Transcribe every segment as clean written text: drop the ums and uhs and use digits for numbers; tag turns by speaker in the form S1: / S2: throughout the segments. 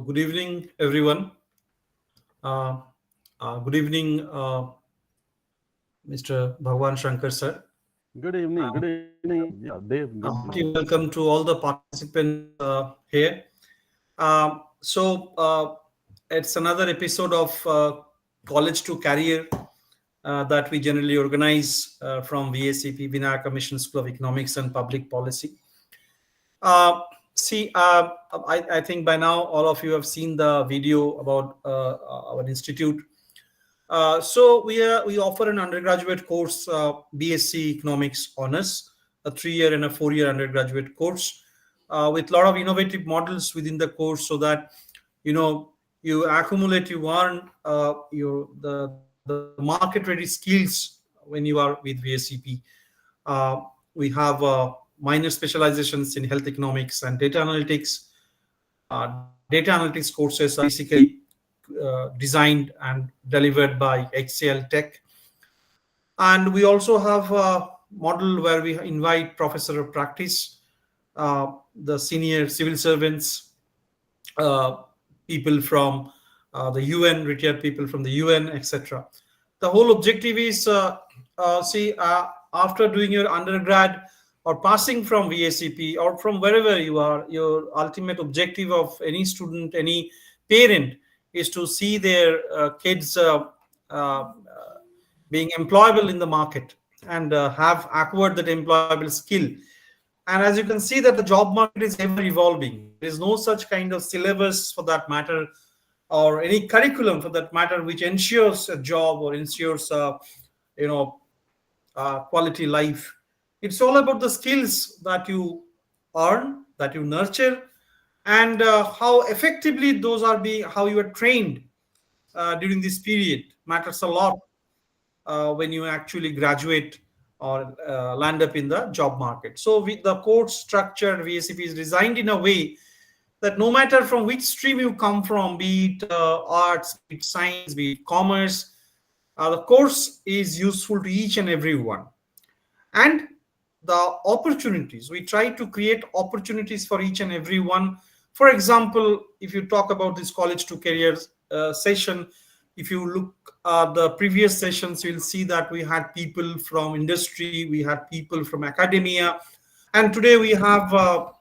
S1: Good evening, everyone. Uh, Good evening, Mr. Bhagwan Shankar, sir.
S2: Good evening. Good evening. Yeah, Dave.
S1: A
S2: Good
S1: hearty
S2: evening.
S1: welcome to all the participants here. So, it's another episode of College to Career that we generally organize from VACP, Vinaya Commission School of Economics and Public Policy. Uh, I think by now all of you have seen the video about our institute. So we offer an undergraduate course, BSc Economics Honors, a 3-year and a 4-year undergraduate course, with a lot of innovative models within the course, so that you know you accumulate, you earn the market ready skills when you are with VSCP. Uh, we have minor specializations in health economics and data analytics. Data analytics courses are basically designed and delivered by HCL Tech. And we also have a model where we invite professor of practice, the senior civil servants, uh, people from the UN, retired people from the UN, etc. The whole objective is after doing your undergrad or passing from VACP or from wherever you are, your ultimate objective of any student, any parent, is to see their kids uh, being employable in the market and have acquired that employable skill. And as you can see that the job market is ever evolving. There is no such kind of syllabus for that matter, or any curriculum for that matter, which ensures a job or ensures you know quality life. It's all about the skills that you earn, that you nurture, and how effectively those are being, how you are trained during this period matters a lot when you actually graduate or land up in the job market. So the course structure VSCP is designed in a way that no matter from which stream you come from, be it arts, be it science, be it commerce, the course is useful to each and every one. And the opportunities, we try to create opportunities for each and every one. For example, if you talk about this college to career session, if you look at the previous sessions, you'll see that we had people from industry, we had people from academia, and today we have a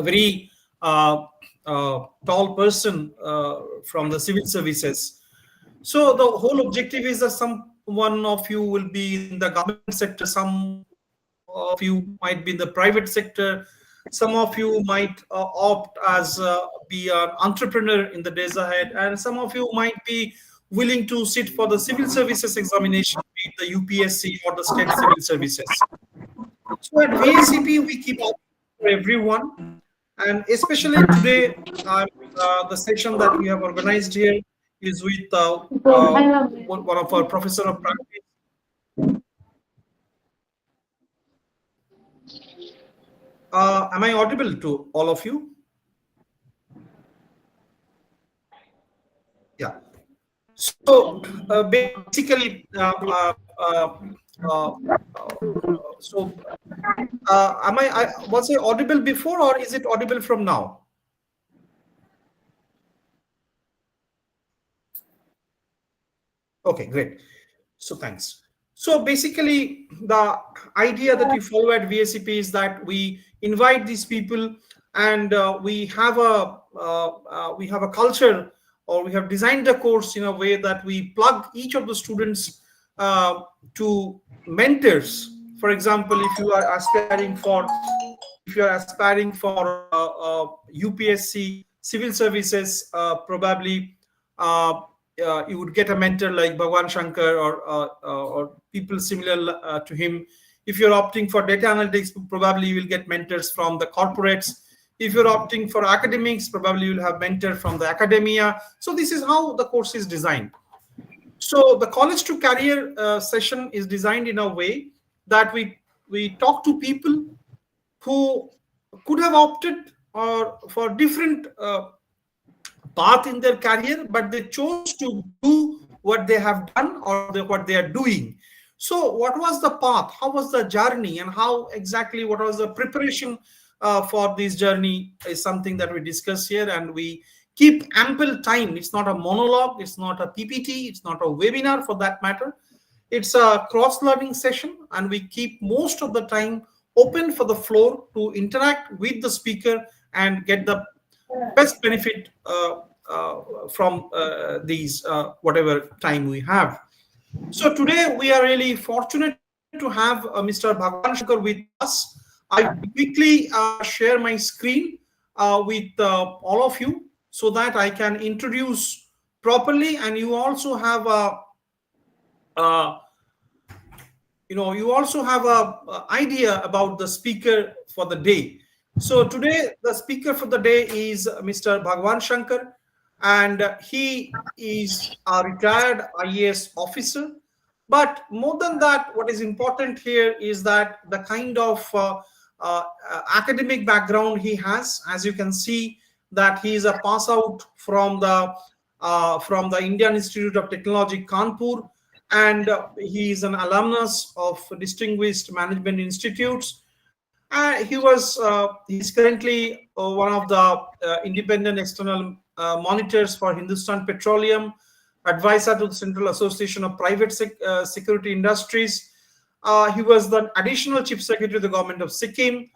S1: very tall person from the civil services. So the whole objective is that some one of you will be in the government sector, some of you might be in the private sector, some of you might opt as be an entrepreneur in the days ahead, and some of you might be willing to sit for the civil services examination, be it the UPSC or the state civil services. So at VACP, we keep options for everyone, and especially today, the session that we have organized here is with one of our professor of practice. Am I audible to all of you? Yeah. So basically, so was I audible before, or is it audible from now? Okay, great. So thanks. So basically, the idea that we follow at VACP is that we invite these people, and we have a culture, or we have designed the course in a way that we plug each of the students to mentors. For example, if you are aspiring for UPSC civil services, probably you would get a mentor like Bhagwan Shankar, or people similar to him. If you're opting for data analytics, probably you will get mentors from the corporates. If you're opting for academics, probably you'll have mentor from the academia. So this is how the course is designed. So the college to career session is designed in a way that we talk to people who could have opted or for different path in their career, but they chose to do what they have done, or what they are doing. So what was the path, how was the journey, and how exactly what was the preparation for this journey is something that we discuss here, and we keep ample time. It's not a monologue, it's not a PPT, it's not a webinar for that matter. It's a cross learning session, and we keep most of the time open for the floor to interact with the speaker and get the best benefit from these whatever time we have. So today we are really fortunate to have Mr. Bhagwan Shankar with us. I quickly share my screen with all of you so that I can introduce properly, and you also have a uh, you also have a idea about the speaker for the day. So today the speaker for the day is Mr. Bhagwan Shankar, and he is a retired IAS officer. But more than that, what is important here is that the kind of academic background he has. As you can see, that he is a pass out from the Indian Institute of Technology, Kanpur, and he is an alumnus of distinguished management institutes. He's currently one of the independent external monitors for Hindustan Petroleum, advisor to the Central Association of Private Security Industries. He was the additional chief secretary of the government of Sikkim.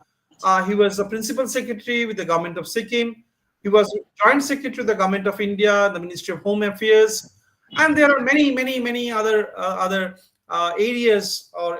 S1: He was the principal secretary with the government of Sikkim. He was joint secretary of the government of India, the Ministry of Home Affairs, and there are many other areas or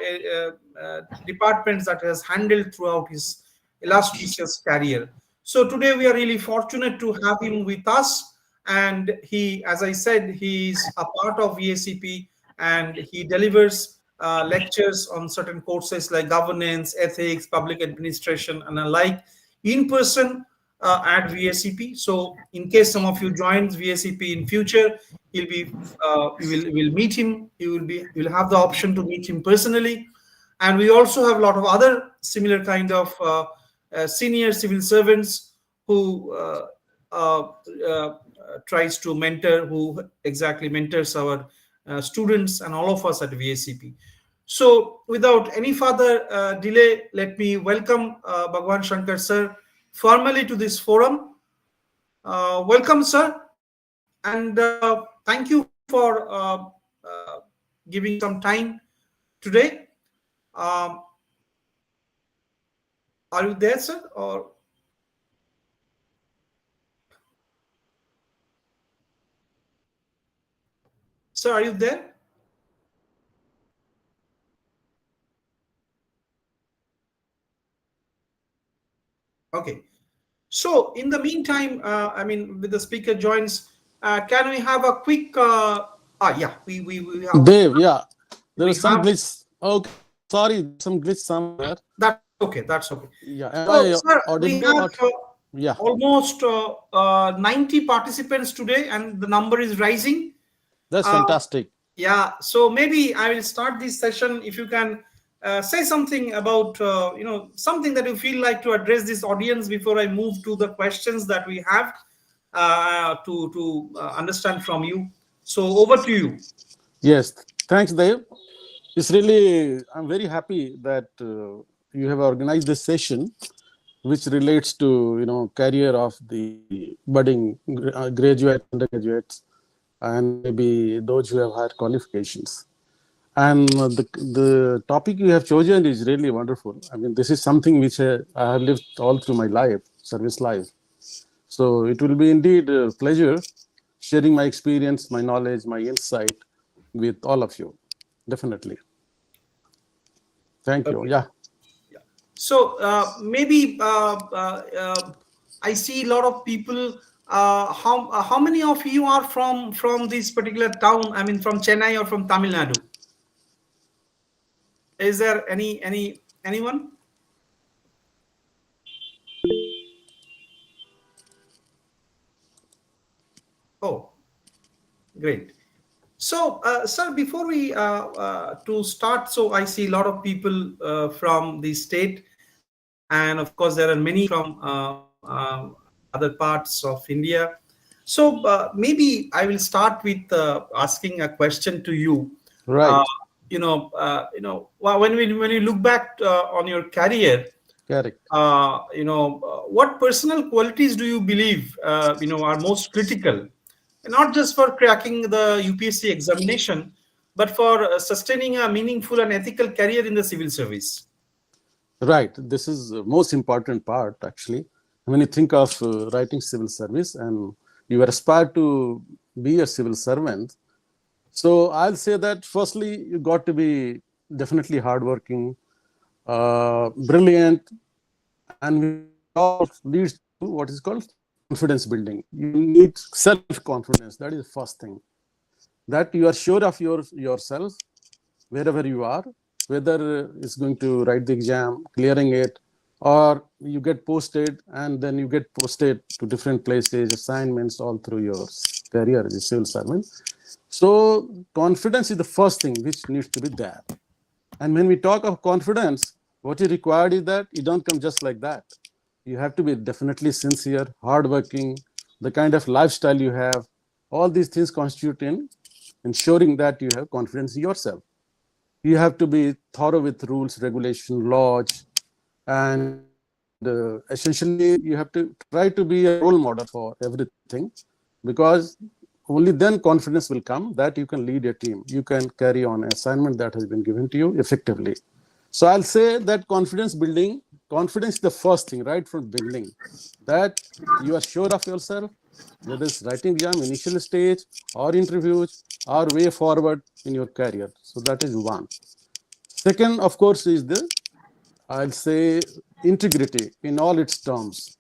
S1: departments that he has handled throughout his illustrious career. So today we are really fortunate to have him with us, and he, as I said, he is a part of VACP, and he delivers lectures on certain courses like governance, ethics, public administration, and alike in person at VACP. So in case some of you join VACP in future, he'll be you will meet him. You'll have the option to meet him personally. And we also have a lot of other similar kind of senior civil servants who tries to mentor, who exactly mentors our students and all of us at VACP. So without any further delay, let me welcome Bhagwan Shankar sir formally to this forum. Welcome, sir, and thank you for giving some time today. Are you there, sir? Or sir, are you there? Okay. So in the meantime, with the speaker joins, can we have a quick? Yeah, we have.
S2: Dave, yeah, there
S1: We
S2: is some
S1: have.
S2: glitch. Okay, sorry, some glitch somewhere.
S1: That's okay. That's okay.
S2: Yeah, am
S1: So,
S2: I
S1: sir, we
S2: audible?
S1: have
S2: Yeah,
S1: almost 90 participants today, and the number is rising.
S2: that's
S1: Uh,
S2: fantastic.
S1: yeah, so maybe I will start this session. If you can say something about something that you feel like to address this audience before I move to the questions that we have to understand from you. So over to you.
S2: Yes, thanks, Dave. It's really, I'm very happy that you have organized this session, which relates to career of the budding graduates, undergraduates, and maybe those who have higher qualifications. And the topic you have chosen is really wonderful. I mean, this is something which I have lived all through my life, service life. So it will be indeed a pleasure sharing my experience, my knowledge, my insight with all of you. Definitely. Thank you.
S1: Okay.
S2: Yeah.
S1: So maybe I see a lot of people. How many of you are from this particular town? I mean, from Chennai or from Tamil Nadu? Is there anyone? Oh, great. So, sir, before we to start, so I see a lot of people from the state, and of course there are many from other parts of India. So maybe I will start with asking a question to you. Uh,
S2: Right.
S1: when you look back on your career,
S2: Correct.
S1: What personal qualities do you believe are most critical, not just for cracking the UPSC examination, but for sustaining a meaningful and ethical career in the civil service?
S2: Right. This is the most important part, actually. When you think of writing civil service and you aspire to be a civil servant, so I'll say that firstly, you got to be definitely hardworking, brilliant, and which all leads to what is called confidence building. You need self-confidence. That is the first thing. That you are sure of yourself wherever you are, whether it's going to write the exam, clearing it, or you get posted and then you get posted to different places, assignments all through your career as a civil servant. So confidence is the first thing which needs to be there. And when we talk of confidence, what is required is that you don't come just like that. You have to be definitely sincere, hardworking, the kind of lifestyle you have. All these things constitute in ensuring that you have confidence in yourself. You have to be thorough with rules, regulation, laws, and essentially you have to try to be a role model for everything, because only then confidence will come that you can lead a team, you can carry on an assignment that has been given to you effectively. So I'll say that confidence building, confidence is the first thing right from beginning, that you are sure of yourself, whether it's writing exam, initial stage, or interviews, or way forward in your career. So that is one. Second, of course, is the, I'll say, integrity in all its terms.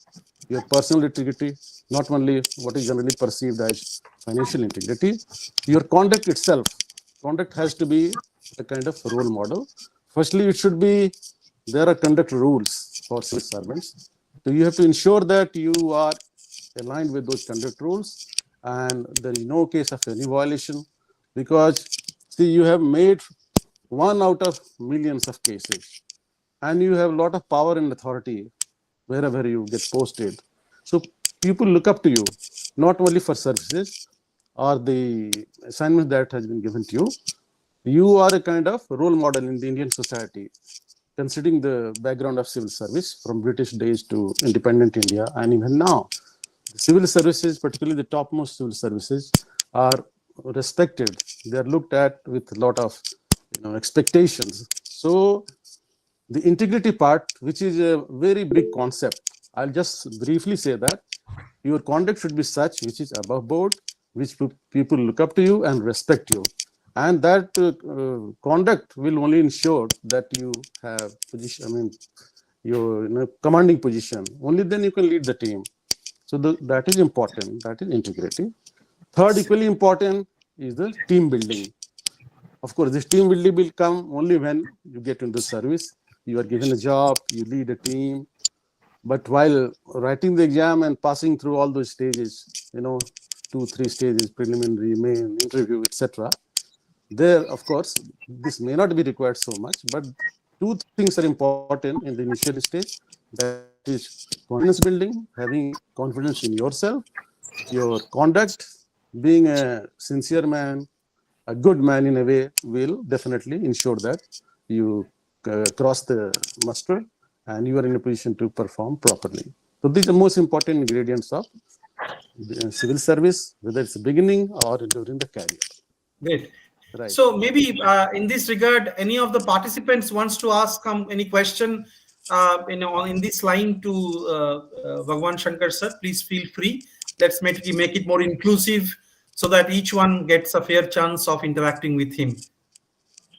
S2: Your personal integrity, not only what is generally perceived as financial integrity, your conduct itself. Conduct has to be a kind of role model. Firstly, it should be, there are conduct rules for civil servants. So you have to ensure that you are aligned with those conduct rules and there is no case of any violation, because see, you have made one out of millions of cases and you have a lot of power and authority wherever you get posted. So people look up to you, not only for services or the assignment that has been given to you. You are a kind of role model in the Indian society, considering the background of civil service from British days to independent India and even now. Civil services, particularly the topmost civil services, are respected. They are looked at with a lot of expectations. So the integrity part, which is a very big concept, I'll just briefly say that your conduct should be such which is above board, which people look up to you and respect you. And that conduct will only ensure that you have position, your commanding position. Only then you can lead the team. So that is important. That is integrity. Third, equally important is the team building. Of course, this team building will come only when you get into service. You are given a job, you lead a team. But while writing the exam and passing through all those stages, 2, 3 stages, preliminary, main, interview, etc., there, of course, this may not be required so much, but two things are important in the initial stage. That is confidence building, having confidence in yourself, your conduct, being a sincere man, a good man in a way, will definitely ensure that you cross the muster and you are in a position to perform properly. So these are the most important ingredients of civil service, whether it's the beginning or during the career.
S1: Great.
S2: Right.
S1: So maybe in this regard, any of the participants wants to ask any question in this line to Bhagwan Shankar sir, please feel free. Let's make it more inclusive so that each one gets a fair chance of interacting with him.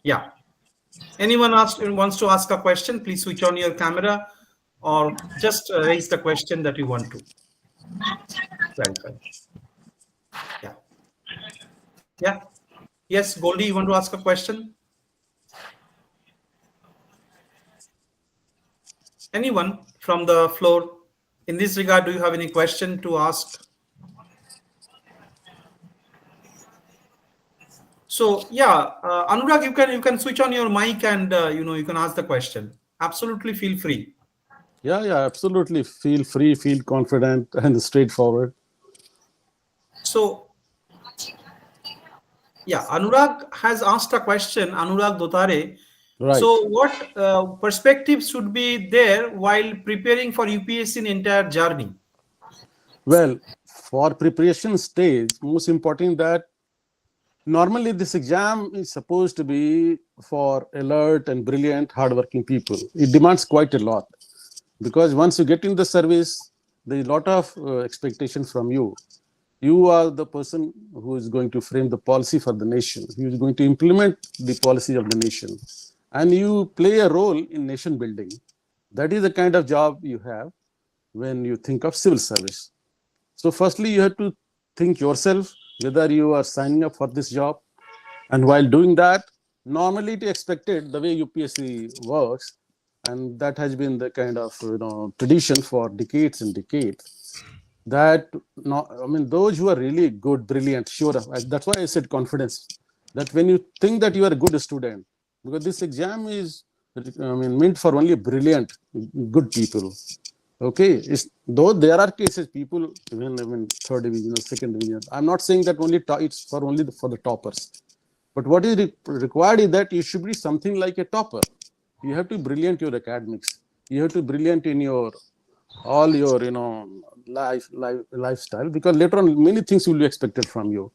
S1: Yeah. Anyone wants to ask a question, please switch on your camera or just raise the question that you want to clarify. Yeah. Yeah. Yes, Goldie, you want to ask a question? Anyone from the floor? In this regard, do you have any question to ask? So yeah, Anurag, you can switch on your mic and you can ask the question. Absolutely, feel free.
S2: Yeah, absolutely. Feel free, feel confident, and straightforward.
S1: So yeah, Anurag has asked a question. Anurag Dotare,
S2: Right.
S1: So, what perspectives should be there while preparing for UPSC in entire journey?
S2: Well, for preparation stage, most important that normally this exam is supposed to be for alert and brilliant, hardworking people. It demands quite a lot because once you get in the service, there is a lot of expectation from you. You are the person who is going to frame the policy for the nation. Who is going to implement the policy of the nation, and you play a role in nation building. That is the kind of job you have when you think of civil service. So, firstly, you have to think yourself whether you are signing up for this job. And while doing that, normally it is expected the way UPSC works, and that has been the kind of tradition for decades and decades. That no, I mean those who are really good, brilliant, sure. That's why I said confidence. That when you think that you are a good student, because this exam is, I mean, meant for only brilliant, good people. Okay, though there are cases people even third division or second division. I'm not saying that only it's for only for the toppers, but what is required is that you should be something like a topper. You have to be brilliant in your academics. You have to be brilliant in your all your lifestyle, because later on many things will be expected from you,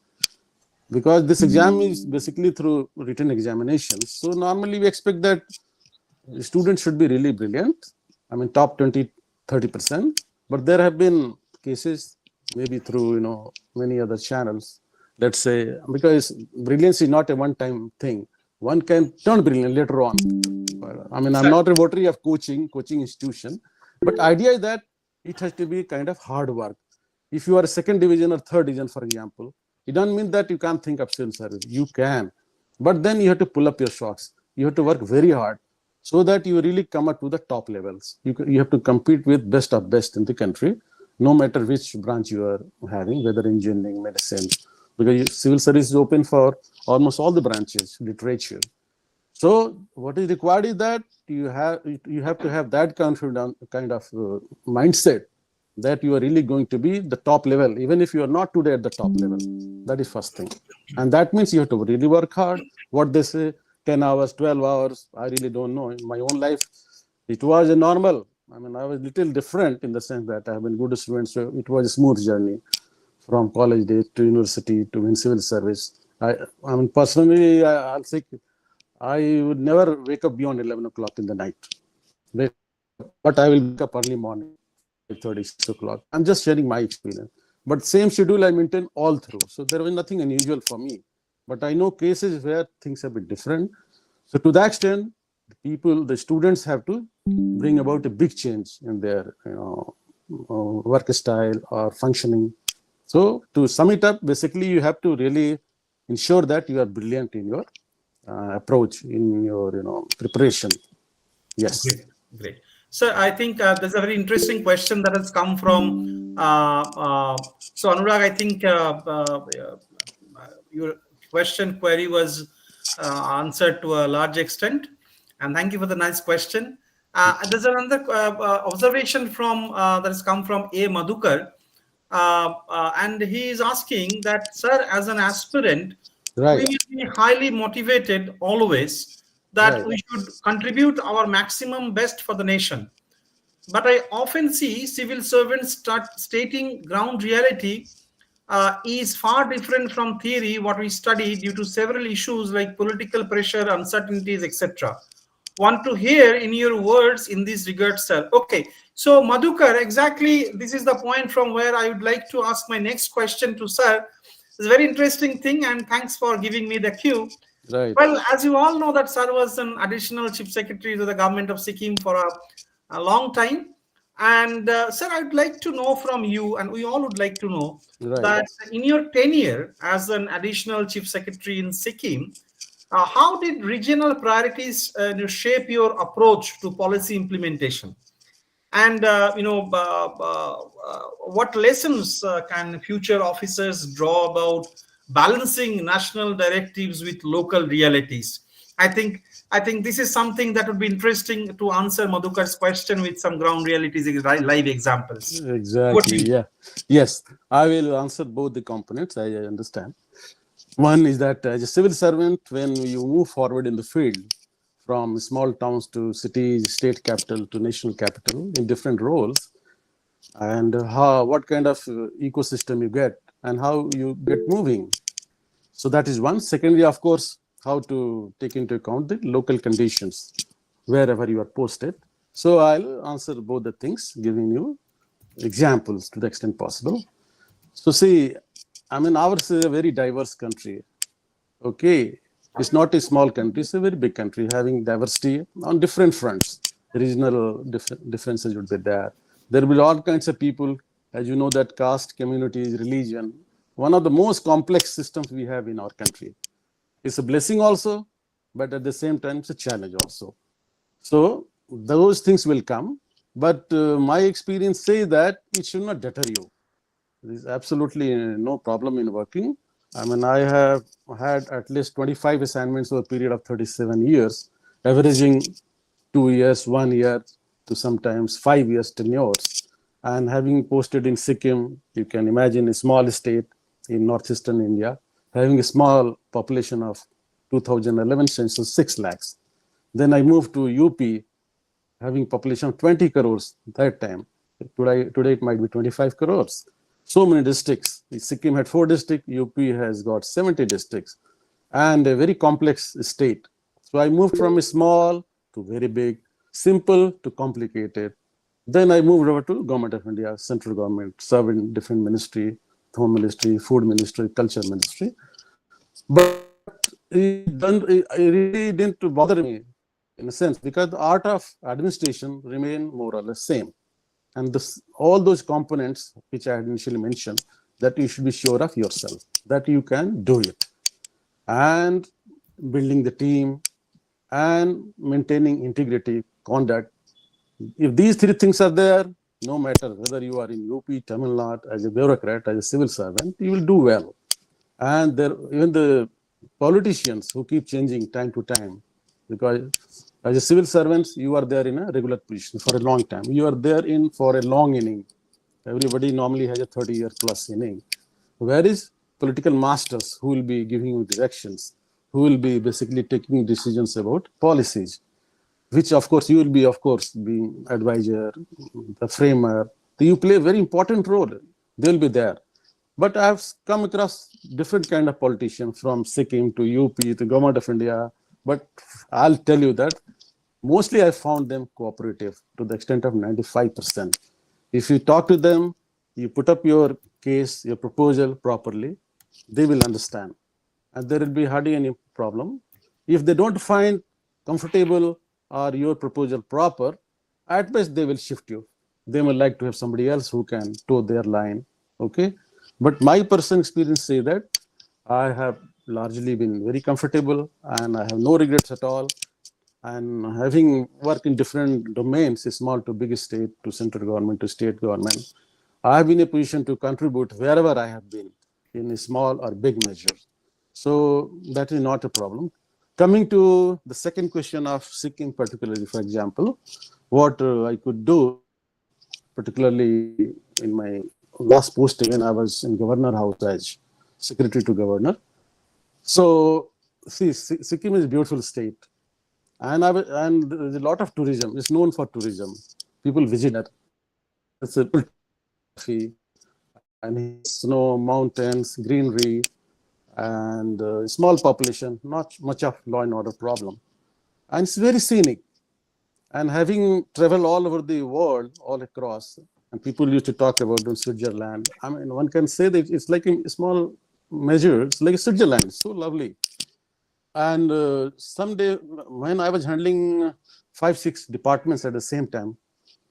S2: because this exam is basically through written examinations. So normally we expect that students should be really brilliant. I mean, top 20, 30%. But there have been cases, maybe through many other channels. Let's say, because brilliance is not a one-time thing. One can turn brilliant later on. I mean, I'm not a votary of coaching institution, but idea is that it has to be kind of hard work. If you are a second division or third division, for example, it doesn't mean that you can't think of civil service. You can, but then you have to pull up your socks. You have to work very hard so that you really come up to the top levels. You have to compete with best of best in the country, no matter which branch you are having, whether engineering, medicine, because civil service is open for almost all the branches, literature. So what is required is that you have to have that confident kind of mindset that you are really going to be the top level, even if you are not today at the top level. That is first thing, and that means you have to really work hard. What they say, 10 hours, 12 hours, I really don't know. In my own life, it was a normal. I mean, I was a little different in the sense that I have been good student, so it was a smooth journey from college days to university to in civil service. I mean, personally, I'll say I would never wake up beyond 11 o'clock in the night. But I will wake up early morning, 5:30, 6 o'clock. I'm just sharing my experience. But same schedule I maintain all through. So there was nothing unusual for me. But I know cases where things have been different. So to that extent, the students have to bring about a big change in their work style or functioning. So to sum it up, basically you have to really ensure that you are brilliant in your approach, in your preparation. Yes.
S1: Great, great. So I think there's a very interesting question that has come from. So Anurag, I think your question query was answered to a large extent, and thank you for the nice question. There's another observation from that has come from A. Madhukar, and he is asking that, sir, as an aspirant, we
S2: Right.
S1: will be highly motivated always that
S2: Right.
S1: we should contribute our maximum best for the nation. But I often see civil servants start stating ground reality is far different from theory, what we study, due to several issues like political pressure, uncertainties, etc. Want to hear in your words in this regard, sir. Okay, so Madhukar, exactly this is the point from where I would like to ask my next question to sir. It's a very interesting thing, and thanks for giving me the cue.
S2: Right.
S1: Well, as you all know, that sir was an additional chief secretary to the government of Sikkim for a long time. And sir, I'd like to know from you, and we all would like to know
S2: Right.
S1: that in your tenure as an additional chief secretary in Sikkim, how did regional priorities shape your approach to policy implementation? And what lessons can future officers draw about balancing national directives with local realities? I think this is something that would be interesting to answer Madhukar's question with some ground realities, live examples. Over to
S2: Exactly.
S1: you.
S2: Yeah. Yes. I will answer both the components. I understand. One is that as a civil servant, when you move forward in the field, from small towns to cities, state capital to national capital in different roles, and how what kind of ecosystem you get and how you get moving. So that is one. Secondly, of course, how to take into account the local conditions wherever you are posted. So I'll answer both the things, giving you examples to the extent possible. So see, I mean, ours is a very diverse country. Okay, it's not a small country; it's a very big country having diversity on different fronts. Regional differences would be there. There will be all kinds of people, as you know, that caste, communities, religion. One of the most complex systems we have in our country. It's a blessing also, but at the same time, it's a challenge also. So those things will come, but my experience say that it should not deter you. There is absolutely no problem in working. I mean, I have had at least 25 assignments over a period of 37 years, averaging 2 years, 1 year to sometimes 5 years tenures. And having posted in Sikkim, you can imagine a small state in northeastern India, having a small population of 2011 census 6 lakhs. Then I moved to UP, having population of 20 crores that time. Today it might be 25 crores. So many districts. Sikkim had 4 districts, UP has got 70 districts, and a very complex state. So I moved from a small to very big, simple to complicated. Then I moved over to Government of India, central government, served in different ministry, home ministry, food ministry, culture ministry. But it really didn't bother me in a sense, because the art of administration remain more or less same. And this, all those components which I had initially mentioned, that you should be sure of yourself, that you can do it. And building the team and maintaining integrity, conduct. If these 3 things are there, no matter whether you are in UP, Tamil Nadu, as a bureaucrat, as a civil servant, you will do well. And there, even the politicians who keep changing time to time, because as a civil servant, you are there in a regular position for a long time. You are there in for a long inning. Everybody normally has a 30-year plus inning. Whereas political masters who will be giving you directions, who will be basically taking decisions about policies, which of course you will be, of course, being advisor, the framer. You play a very important role. They will be there. But I've come across different kind of politicians from Sikkim to UP to Government of India. But I'll tell you that mostly I found them cooperative to the extent of 95%. If you talk to them, you put up your case, your proposal properly, they will understand. And there will be hardly any problem. If they don't find comfortable or your proposal proper, at best they will shift you. They will like to have somebody else who can toe their line. Okay. But my personal experience say that I have largely been very comfortable and I have no regrets at all. And having worked in different domains, small to big state, to central government, to state government, I have been in a position to contribute wherever I have been in a small or big measure. So that is not a problem. Coming to the second question of Sikkim particularly, for example, what I could do, particularly in my last posting when I was in Governor House as Secretary to Governor. So see, Sikkim is a beautiful state. And there's a lot of tourism. It's known for tourism. People visit it. It's a and snow, mountains, greenery, and small population, not much of law and order problem. And it's very scenic. And having traveled all over the world, all across, and people used to talk about in Switzerland. I mean, one can say that it's like a small measure. It's like Switzerland. So lovely. And someday when I was handling 5-6 departments at the same time,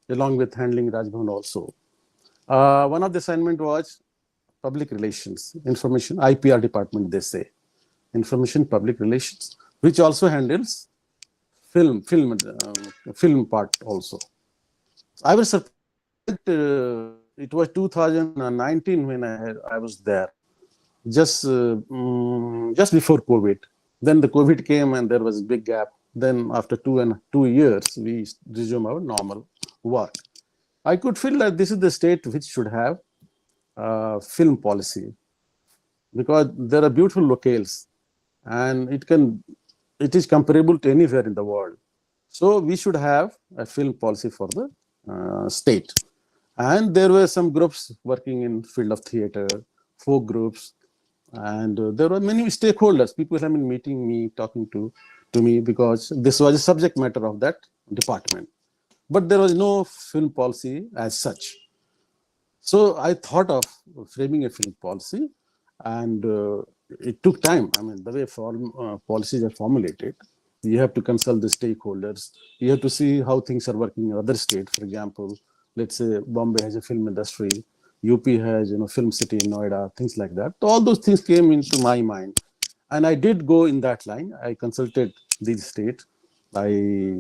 S2: along with handling Rajbhavan also, one of the assignment was public relations, information, IPR department, they say, information public relations, which also handles film part also. I was surprised. It was 2019 when I was there, just before COVID. Then the COVID came and there was a big gap. Then after 2 years, we resumed our normal work. I could feel that this is the state which should have film policy, because there are beautiful locales and it can it is comparable to anywhere in the world. So we should have a film policy for the state. And there were some groups working in field of theater, folk groups, and there were many stakeholders. People have been meeting me, talking to me, because this was a subject matter of that department. But there was no film policy as such. So I thought of framing a film policy, and it took time. I mean, the way policies are formulated, you have to consult the stakeholders. You have to see how things are working in other states. For example, let's say Bombay has a film industry, UP has film city in Noida, things like that. All those things came into my mind, and I did go in that line. I consulted these states. I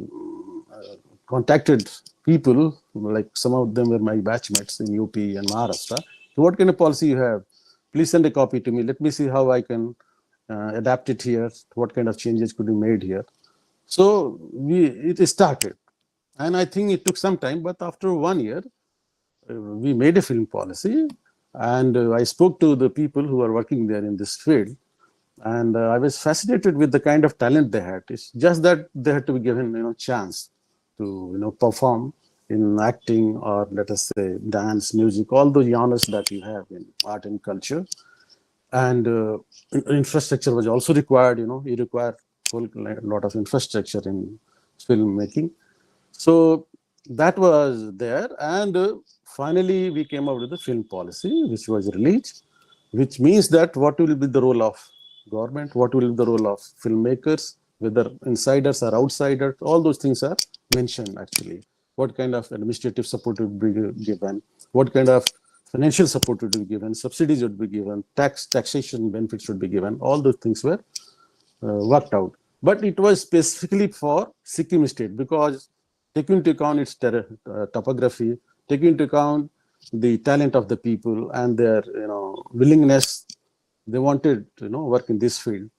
S2: contacted people, like some of them were my batchmates in UP and Maharashtra. So what kind of policy you have? Please send a copy to me. Let me see how I can adapt it here. What kind of changes could be made here? So it started. And I think it took some time, but after 1 year, we made a film policy. And I spoke to the people who are working there in this field. And I was fascinated with the kind of talent they had. It's just that they had to be given, chance to, perform in acting, or let us say dance, music, all those genres that you have in art and culture. And infrastructure was also required. You require a lot of infrastructure in filmmaking. So that was there. And finally, we came out with the film policy, which was released, which means that what will be the role of government, what will be the role of filmmakers, whether insiders or outsiders, all those things are mentioned actually. What kind of administrative support would be given, what kind of financial support would be given, subsidies would be given, taxation benefits would be given, all those things were worked out. But it was specifically for Sikkim state, because taking into account its topography, taking into account the talent of the people and their willingness, they wanted to work in this field.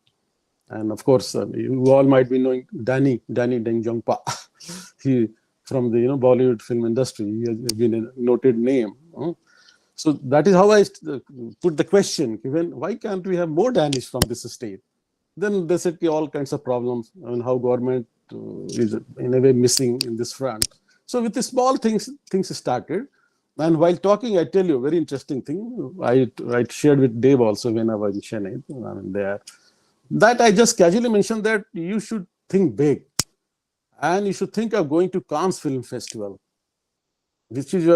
S2: And of course, you all might be knowing Danny Dengjongpa. He from the Bollywood film industry. He has been a noted name. So that is how I put the question: given why can't we have more Danish from this state? Then they said all kinds of problems and how government is in a way missing in this front. So with the small things started. And while talking, I tell you a very interesting thing. I shared with Dave also when I was in Chennai. I mean, there. That I just casually mentioned that you should think big, and you should think of going to Cannes Film Festival, which is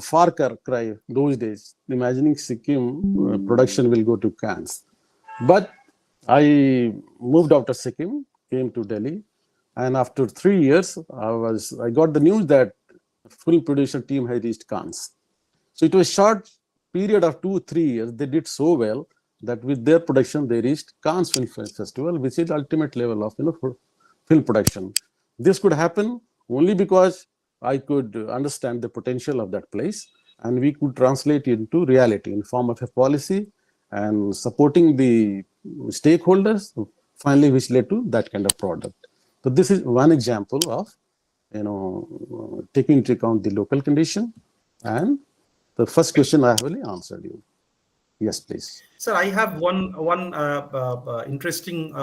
S2: far cry those days. Imagining Sikkim production will go to Cannes, but I moved out of Sikkim, came to Delhi, and after 3 years, I got the news that film production team had reached Cannes. So it was a short period of 2-3 years. They did so well that with their production, they reached Cannes Film Festival, which is the ultimate level of film production. This could happen only because I could understand the potential of that place, and we could translate it into reality in form of a policy and supporting the stakeholders, finally, which led to that kind of product. So this is one example of taking into account the local condition. And the first question I have already answered you. Yes, please.
S1: Sir, I have one interesting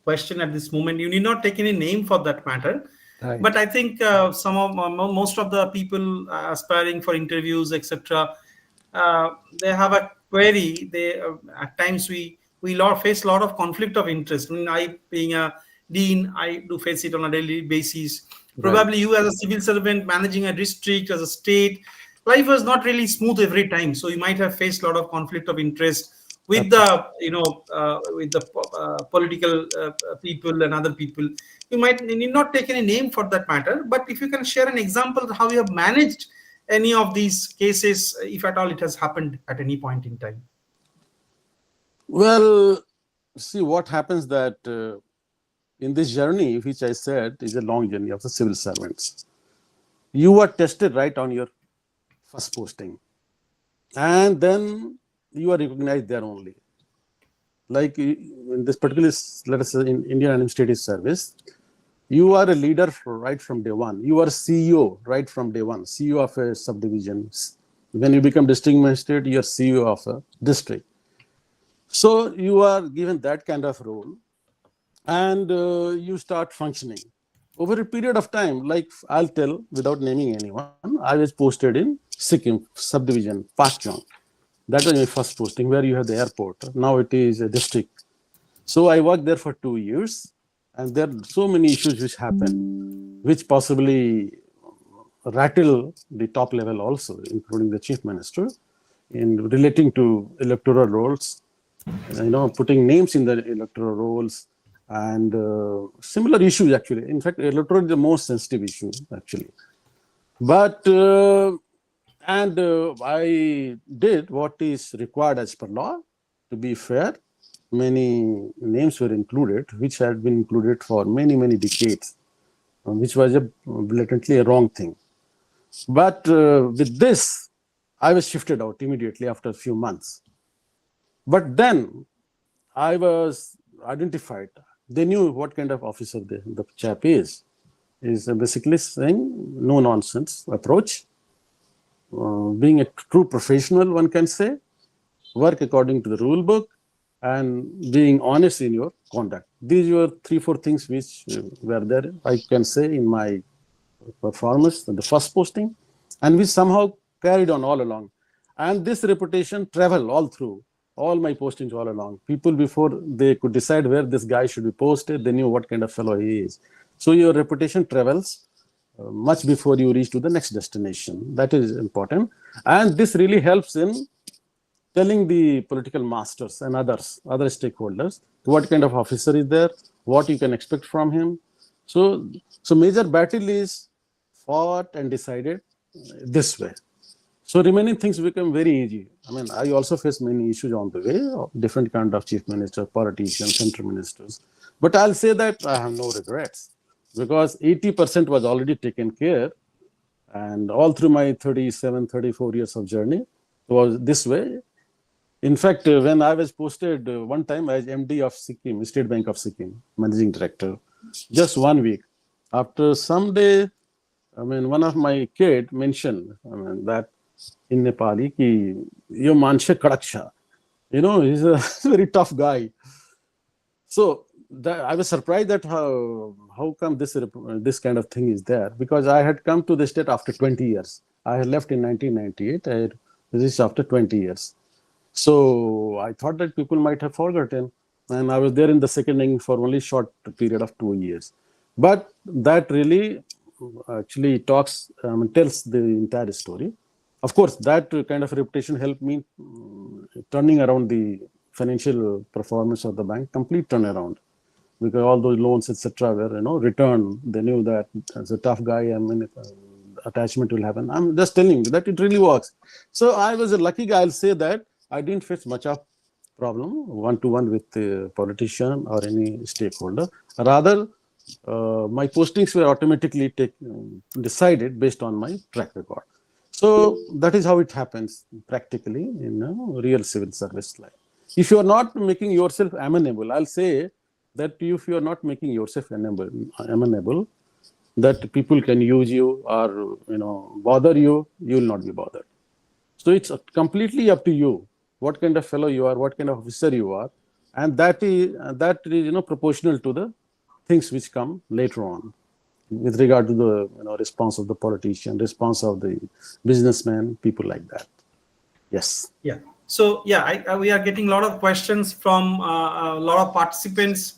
S1: question at this moment. You need not take any name for that matter.
S2: Right.
S1: But I think most of the people aspiring for interviews, etc., they have a query. They at times we face a lot of conflict of interest. I mean, I being a dean, I do face it on a daily basis. Probably
S2: Right.
S1: you as a civil servant managing a district, as a state, life was not really smooth every time. So you might have faced a lot of conflict of interest with the political people and other people. You need not take any name for that matter, but if you can share an example of how you have managed any of these cases, if at all it has happened at any point in time.
S2: Well, see what happens that in this journey, which I said is a long journey of the civil servants, you are tested right on your first posting, and then you are recognized there only. Like in this particular, let us say in Indian Administrative Service, you are a leader right from day one. You are CEO right from day one, CEO of a subdivision. When you become district magistrate, you are CEO of a district. So you are given that kind of role. and you start functioning. Over a period of time, like I'll tell without naming anyone, I was posted in Sikkim subdivision, Pakyong. That was my first posting, where you have the airport. Now it is a district. So I worked there for 2 years, and there are so many issues which happen, which possibly rattle the top level also, including the chief minister, in relating to electoral rolls, putting names in the electoral rolls, and similar issues actually. In fact, electoral is the most sensitive issue actually. But and I did what is required as per law. To be fair, many names were included, which had been included for many decades, which was a blatantly a wrong thing. But with this, I was shifted out immediately after a few months. But then I was identified. They knew what kind of officer the chap is. Is basically saying no nonsense approach, being a true professional, one can say, work according to the rule book, and being honest in your conduct. These were 3-4 things which were there, I can say, in my performance, the first posting, and which somehow carried on all along. And this reputation traveled all through all my postings all along. People, before they could decide where this guy should be posted, they knew what kind of fellow he is. So your reputation travels much before you reach to the next destination. That is important. And this really helps in telling the political masters and other stakeholders what kind of officer is there, what you can expect from him. So major battle is fought and decided this way. So remaining things become very easy. I mean, I also face many issues on the way of different kind of chief ministers, politicians, central ministers. But I'll say that I have no regrets, because 80% was already taken care. And all through my 34 years of journey was this way. In fact, when I was posted one time as MD of Sikkim, State Bank of Sikkim, Managing Director, just 1 week. After some day, I mean, one of my kid mentioned, that in Nepali, ki, yo manshe kadaksha. He's a very tough guy. So I was surprised that how come this kind of thing is there, because I had come to the state after 20 years. I had left in 1998. This is after 20 years. So I thought that people might have forgotten, and I was there in the second inning for only short period of 2 years. But that really actually tells the entire story. Of course, that kind of reputation helped me turning around the financial performance of the bank, complete turnaround, because all those loans, etc., were returned. They knew that as a tough guy, attachment will happen. I'm just telling you that it really works. So I was a lucky guy. I'll say that I didn't face much of problem one-to-one with a politician or any stakeholder. Rather, my postings were automatically decided based on my track record. So that is how it happens practically in real civil service life. If you are not making yourself amenable, I'll say that if you are not making yourself amenable, that people can use you or bother you, you will not be bothered. So it's completely up to you what kind of fellow you are, what kind of officer you are, and that is proportional to the things which come later on, with regard to the response of the politician, response of the businessman, people like that. Yes.
S1: Yeah. So yeah, we are getting a lot of questions from a lot of participants.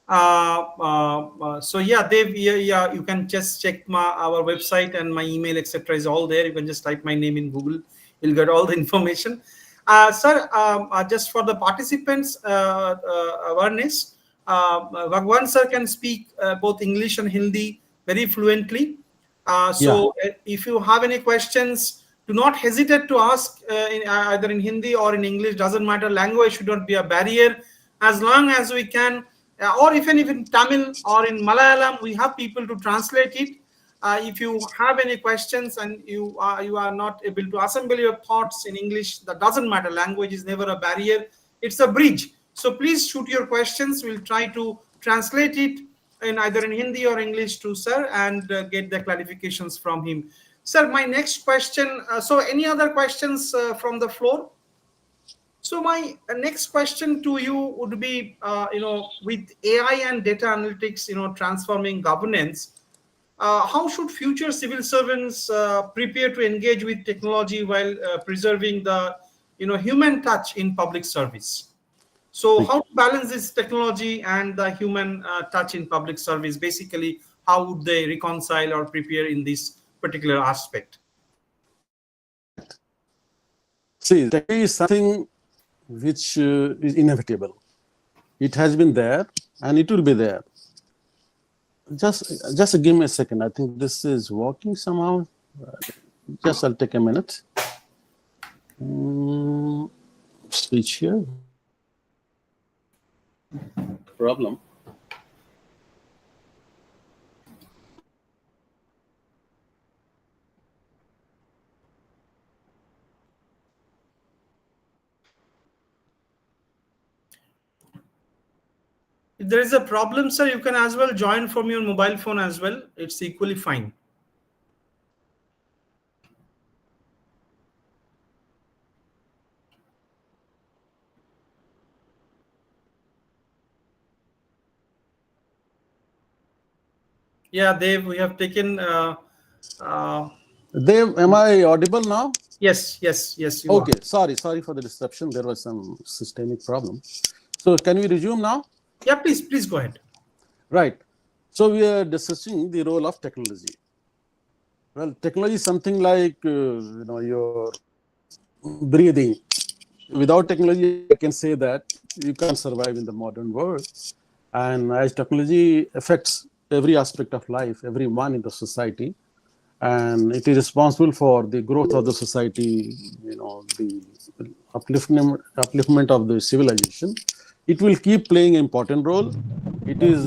S1: So yeah, Dave, yeah, you can just check our website, and my email, etc., is all there. You can just type my name in Google, you'll get all the information. Sir, just for the participants' awareness, Bhagwan sir can speak both English and Hindi very fluently. So if you have any questions, do not hesitate to ask either in Hindi or in English. Doesn't matter. Language should not be a barrier. As long as we can, or even if in Tamil or in Malayalam, we have people to translate it. If you have any questions and you are not able to assemble your thoughts in English, that doesn't matter. Language is never a barrier. It's a bridge. So please shoot your questions. We'll try to translate it in either in Hindi or English to sir and get the clarifications from him. Sir, my next question. So any other questions from the floor? So my next question to you would be, with AI and data analytics, transforming governance, how should future civil servants prepare to engage with technology while preserving the, human touch in public service? So how to balance this technology and the human touch in public service? Basically, how would they reconcile or prepare in this particular aspect?
S2: Right. See, technology is something which is inevitable. It has been there and it will be there. Just give me a second. I think this is working somehow. Just I'll take a minute. Switch here. Problem.
S1: If there is a problem, sir, you can as well join from your mobile phone as well. It's equally fine. Yeah, Dev, we have taken. Uh,
S2: Dev, am I audible now?
S1: yes, yes, yes, you are.
S2: Okay, sorry for the disruption. There was some systemic problem. So can we resume now?
S1: Yeah, please go ahead.
S2: Right. So we are discussing the role of technology. Well, technology is something like your breathing. Without technology, I can say that you can't survive in the modern world. And as technology affects every aspect of life, everyone in the society, and it is responsible for the growth of the society, the upliftment of the civilization. It will keep playing an important role. It is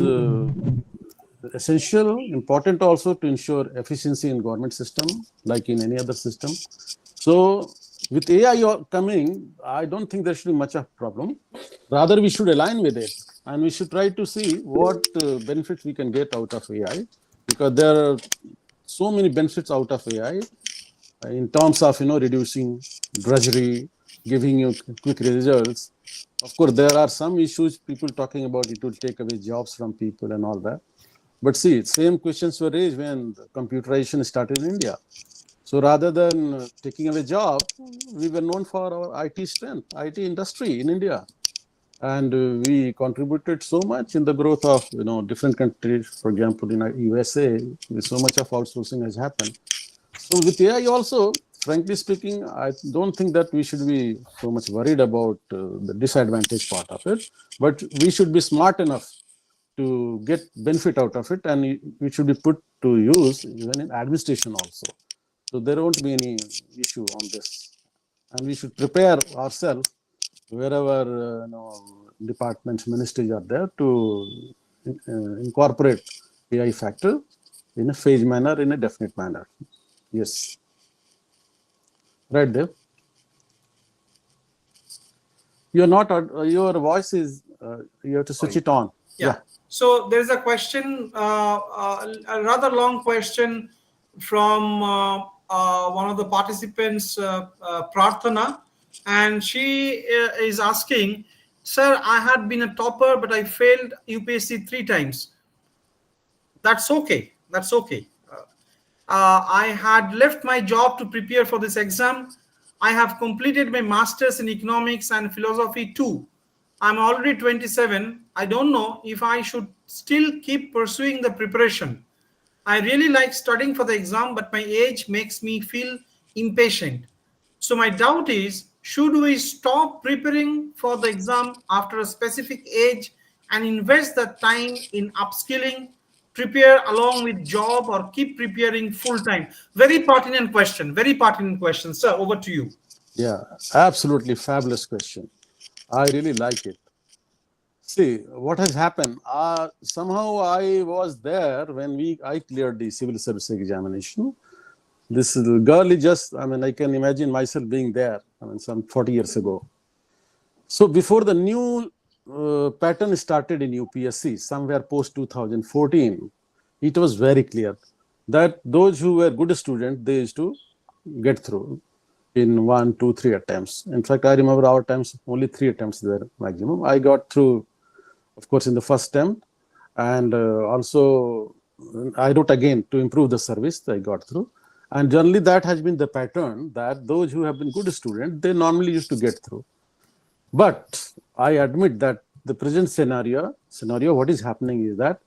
S2: essential, important also to ensure efficiency in government system, like in any other system. So with AI coming, I don't think there should be much of problem. Rather, we should align with it, and we should try to see what benefits we can get out of AI, because there are so many benefits out of AI in terms of reducing drudgery, giving you quick results. Of course, there are some issues people talking about it will take away jobs from people and all that. But see, same questions were raised when computerization started in India. So rather than taking away job, we were known for our IT strength, IT industry in India, and we contributed so much in the growth of different countries. For example, in USA, so much of outsourcing has happened. So with AI also, frankly speaking, I don't think that we should be so much worried about the disadvantage part of it, but we should be smart enough to get benefit out of it, and it should be put to use even in administration also. So there won't be any issue on this, and we should prepare ourselves wherever departments, ministries are there to incorporate AI factor in a phased manner, in a definite manner. Yes. Right, Dev. You're not. Your voice is. You have to switch it on.
S1: Yeah. So there's a question, a rather long question from one of the participants, Prarthana, and she is asking, "Sir, I had been a topper, but I failed UPSC 3 times. That's okay. That's okay. I had left my job to prepare for this exam. I have completed my master's in economics and philosophy too. I'm already 27. I don't know if I should still keep pursuing the preparation. I really like studying for the exam, but my age makes me feel impatient. So my doubt is, should we stop preparing for the exam after a specific age and invest the time in upskilling, prepare along with job, or keep preparing full time? Very pertinent question. Very pertinent question. Sir, over to you.
S2: Yeah, absolutely fabulous question. I really like it. See, what has happened? Somehow I was there when I cleared the civil service examination. This girl is just, I can imagine myself being there, some 40 years ago. So before the new pattern started in UPSC, somewhere post 2014, it was very clear that those who were good students, they used to get through. in 1, 2, 3 attempts. In fact, I remember our times only 3 attempts there maximum. I got through, of course, in the first attempt, and also I wrote again to improve the service. I got through, and generally that has been the pattern that those who have been good students, they normally used to get through. But I admit that the present scenario, what is happening is that,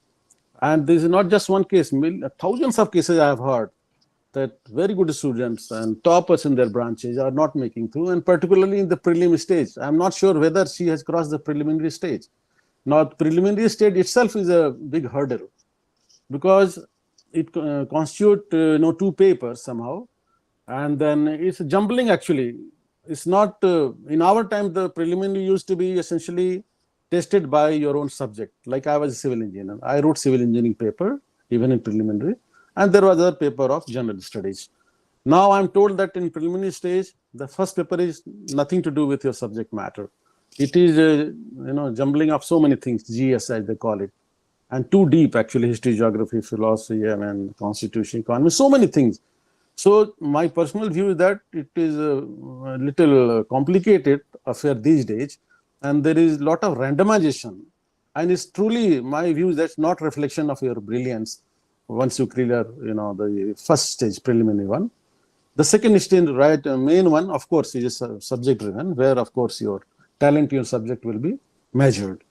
S2: and this is not just one case, thousands of cases I have heard that very good students and toppers in their branches are not making through, and particularly in the prelim stage. I'm not sure whether she has crossed the preliminary stage. Now, the preliminary stage itself is a big hurdle because it constitutes two papers somehow, and then it's jumbling actually. It's not in our time the preliminary used to be essentially tested by your own subject. Like I was a civil engineer, I wrote civil engineering paper even in preliminary, and there was a paper of general studies. Now I'm told that in preliminary stage the first paper is nothing to do with your subject matter. It is jumbling of so many things, GS as they call it, and too deep actually, history, geography, philosophy, and constitution, economy, so many things. So my personal view is that it is a little complicated affair these days, and there is a lot of randomization, and it's truly my view is that's not reflection of your brilliance once you clear the first stage preliminary one. The second stage, right, main one, of course, is subject driven, where of course your talent, your subject will be measured.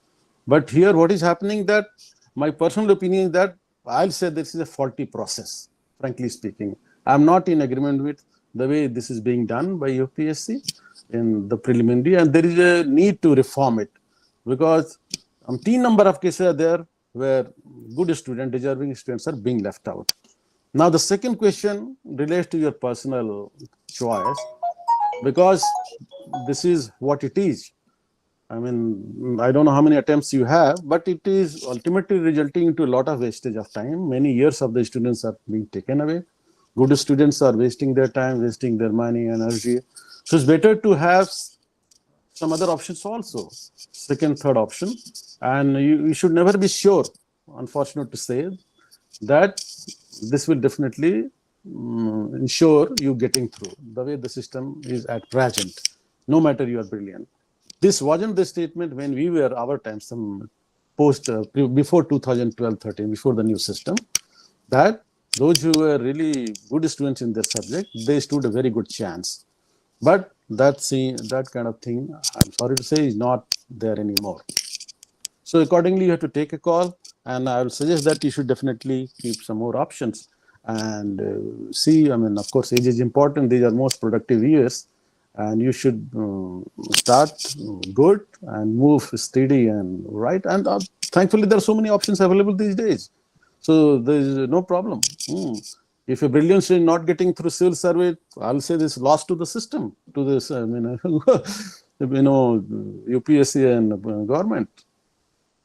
S2: But here, what is happening that my personal opinion is that I'll say this is a faulty process, frankly speaking. I'm not in agreement with the way this is being done by UPSC in the preliminary, and there is a need to reform it because umpteen number of cases are there where good students, deserving students are being left out. Now, the second question relates to your personal choice because this is what it is. I mean, I don't know how many attempts you have, but it is ultimately resulting into a lot of wastage of time. Many years of the students are being taken away. Good students are wasting their time, wasting their money, energy. So it's better to have some other options also, second, third option. And you should never be sure, unfortunate to say, that this will definitely ensure you getting through the way the system is at present, no matter you are brilliant. This wasn't the statement when we were our time, some post before 2012-13, before the new system, that those who were really good students in their subject, they stood a very good chance. But that kind of thing, I'm sorry to say, is not there anymore. So accordingly, you have to take a call, and I will suggest that you should definitely keep some more options and see. I mean, of course, age is important. These are most productive years, and you should start good and move steady and right. And thankfully, there are so many options available these days. So there is no problem. If a brilliant student not getting through civil service, I'll say this lost to the system, to this, UPSC and government.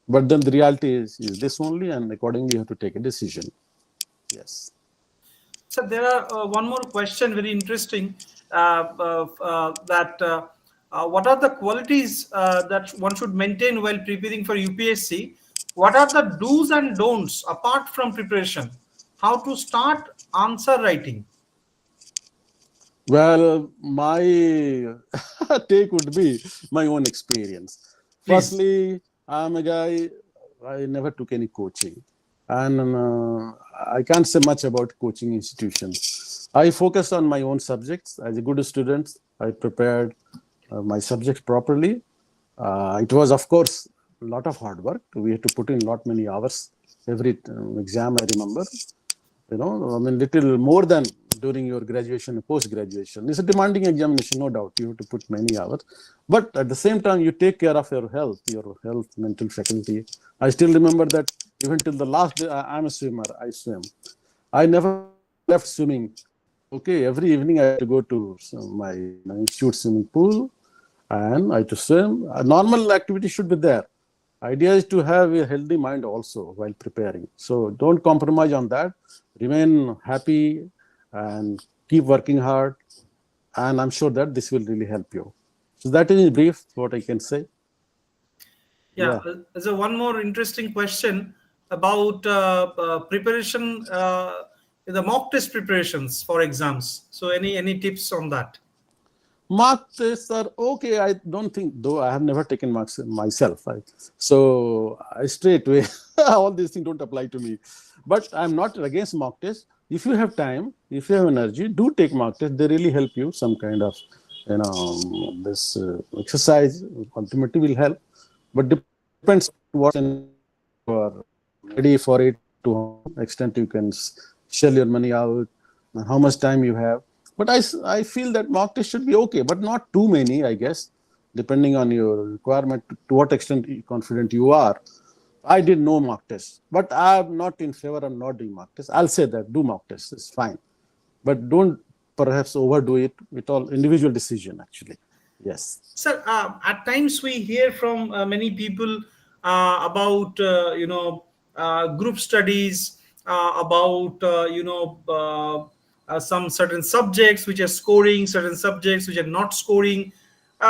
S2: But then the reality is this only, and accordingly you have to take a decision. Yes.
S1: So there are one more question, very interesting. What are the qualities that one should maintain while preparing for UPSC? What are the do's and don'ts apart from preparation? How to start answer writing?
S2: Well, my take would be my own experience.
S1: Please.
S2: Firstly, I'm a guy, I never took any coaching. And I can't say much about coaching institutions. I focused on my own subjects. As a good student, I prepared my subjects properly. It was, of course, a lot of hard work. We had to put in lot many hours. Every exam, I remember. I mean, little more than during your graduation and post-graduation. It's a demanding examination, no doubt. You have to put many hours. But at the same time, you take care of your health, mental faculty. I still remember that even till the last day, I'm a swimmer. I swim. I never left swimming. Okay, every evening I had to go to my institute swimming pool and I had to swim. A normal activity should be there. Idea is to have a healthy mind also while preparing. So don't compromise on that. Remain happy and keep working hard. And I'm sure that this will really help you. So that is in brief what I can say.
S1: Yeah. There's one more interesting question about preparation, the mock test preparations for exams. So any tips on that?
S2: Mark tests are okay. I don't think, though I have never taken marks myself. So I straight away, all these things don't apply to me. But I'm not against mock tests. If you have time, if you have energy, do take mock tests. They really help you. Some kind of, this exercise ultimately will help. But depends what extent you are ready for it, to extent you can shell your money out, and how much time you have. But I feel that mock test should be okay, but not too many, I guess, depending on your requirement, to what extent confident you are. I did no mock test, but I'm not in favor of not doing mock test. I'll say that do mock test, it's fine. But don't perhaps overdo it with all individual decision, actually. Yes.
S1: Sir, at times we hear from many people about group studies, about some certain subjects which are scoring, certain subjects which are not scoring.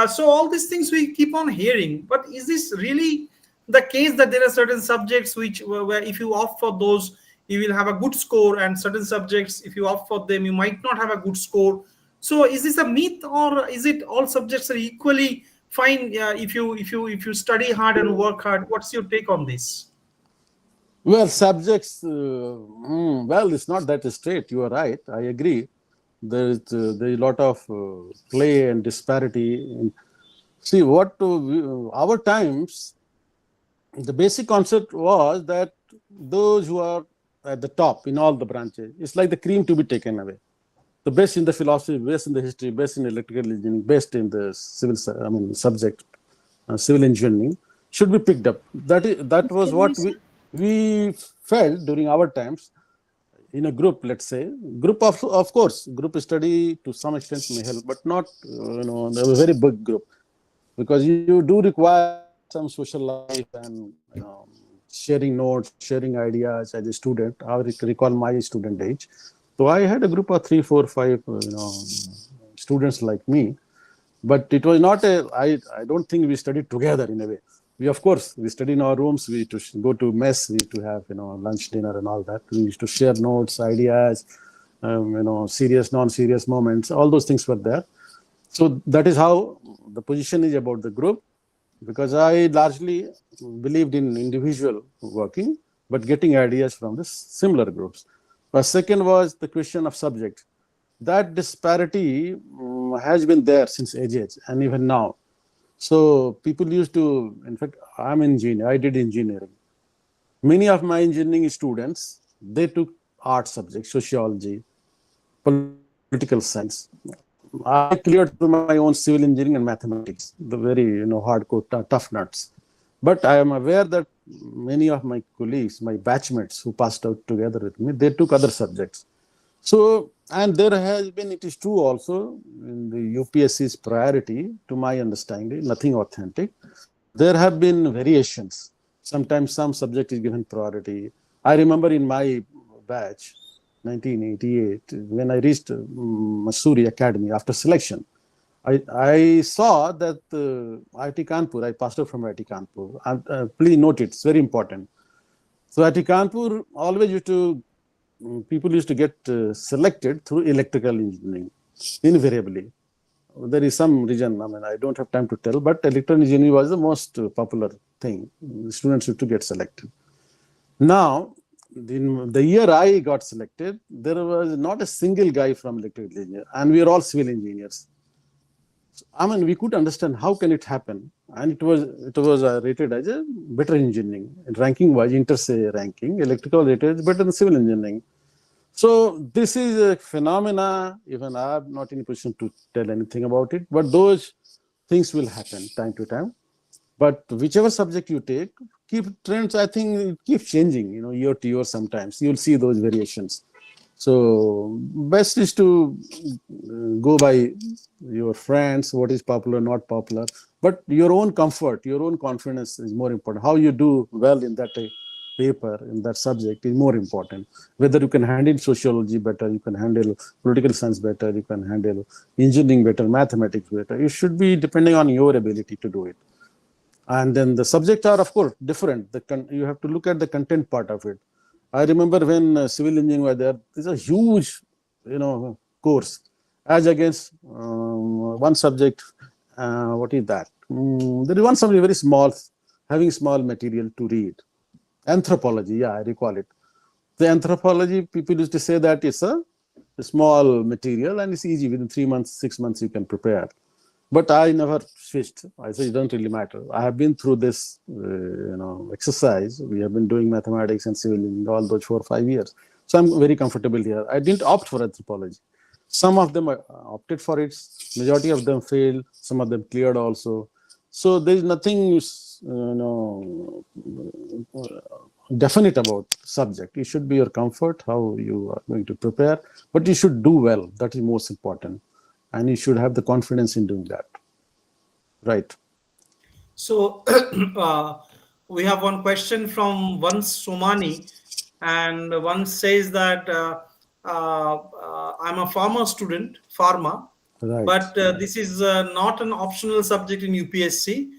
S1: So all these things we keep on hearing. But is this really the case that there are certain subjects which where if you opt for those, you will have a good score, and certain subjects, if you opt for them, you might not have a good score? So is this a myth, or is it all subjects are equally fine if you study hard and work hard? What's your take on this?
S2: Well, subjects, well, it's not that straight. You are right. I agree. There's a lot of play and disparity. See, our times, the basic concept was that those who are at the top in all the branches, it's like the cream to be taken away. The best in the philosophy, best in the history, best in electrical engineering, best in the subject, civil engineering should be picked up. That was what we felt during our times. In a group, let's say, group of course, group study to some extent may help, but not a very big group, because you do require some social life and sharing notes, sharing ideas as a student. I recall my student age. So I had a group of 3, 4, 5, students like me, but it was not I don't think we studied together in a way. Of course, we studied in our rooms. We used to go to mess. We used to have, lunch, dinner, and all that. We used to share notes, ideas, serious, non-serious moments. All those things were there. So that is how the position is about the group, because I largely believed in individual working, but getting ideas from the similar groups. But second was the question of subject. That disparity has been there since ages, and even now. So people used to, in fact, I'm an engineer. I did engineering. Many of my engineering students, they took art subjects, sociology, political science. I cleared through my own civil engineering and mathematics, the very hardcore, tough nuts. But I am aware that many of my colleagues, my batchmates who passed out together with me, they took other subjects. So, and there has been, it is true also, in the UPSC's priority, to my understanding, nothing authentic, there have been variations. Sometimes some subject is given priority. I remember in my batch, 1988, when I reached Missouri Academy after selection, I saw that IIT Kanpur, I passed out from IIT Kanpur. And please note it, it's very important. So IIT Kanpur always people used to get selected through electrical engineering, invariably. There is some reason, I don't have time to tell, but electrical engineering was the most popular thing. Students used to get selected. Now, in the year I got selected, there was not a single guy from electrical engineering, and we are all civil engineers. We could understand how can it happen, and it was rated as a better engineering. Ranking wise, inter-se ranking, electrical rated is better than civil engineering. So this is a phenomena. Even I am not in a position to tell anything about it, but those things will happen time to time. But whichever subject you take, keep trends. I think it keeps changing. Year to year. Sometimes you'll see those variations. So best is to go by your friends, what is popular, not popular, but your own comfort, your own confidence is more important. How you do well in that paper, in that subject is more important. Whether you can handle sociology better, you can handle political science better, you can handle engineering better, mathematics better. It should be depending on your ability to do it. And then the subjects are, of course, different. You have to look at the content part of it. I remember when civil engineering was there, it's a huge, course. as against one subject. What is that? There is one subject very small, having small material to read. Anthropology, yeah, I recall it. The anthropology, people used to say that it's a small material and it's easy. Within 3 months, 6 months, you can prepare. But I never switched. I said it doesn't really matter. I have been through this, exercise. We have been doing mathematics and civil engineering all those 4 or 5 years. So I'm very comfortable here. I didn't opt for anthropology. Some of them opted for it. Majority of them failed. Some of them cleared also. So there is nothing, definite about subject. It should be your comfort, how you are going to prepare, but you should do well. That is most important. And you should have the confidence in doing that. Right.
S1: So we have one question from one Somani, and one says that I'm a pharma student, pharma,
S2: Right.
S1: but this is not an optional subject in UPSC.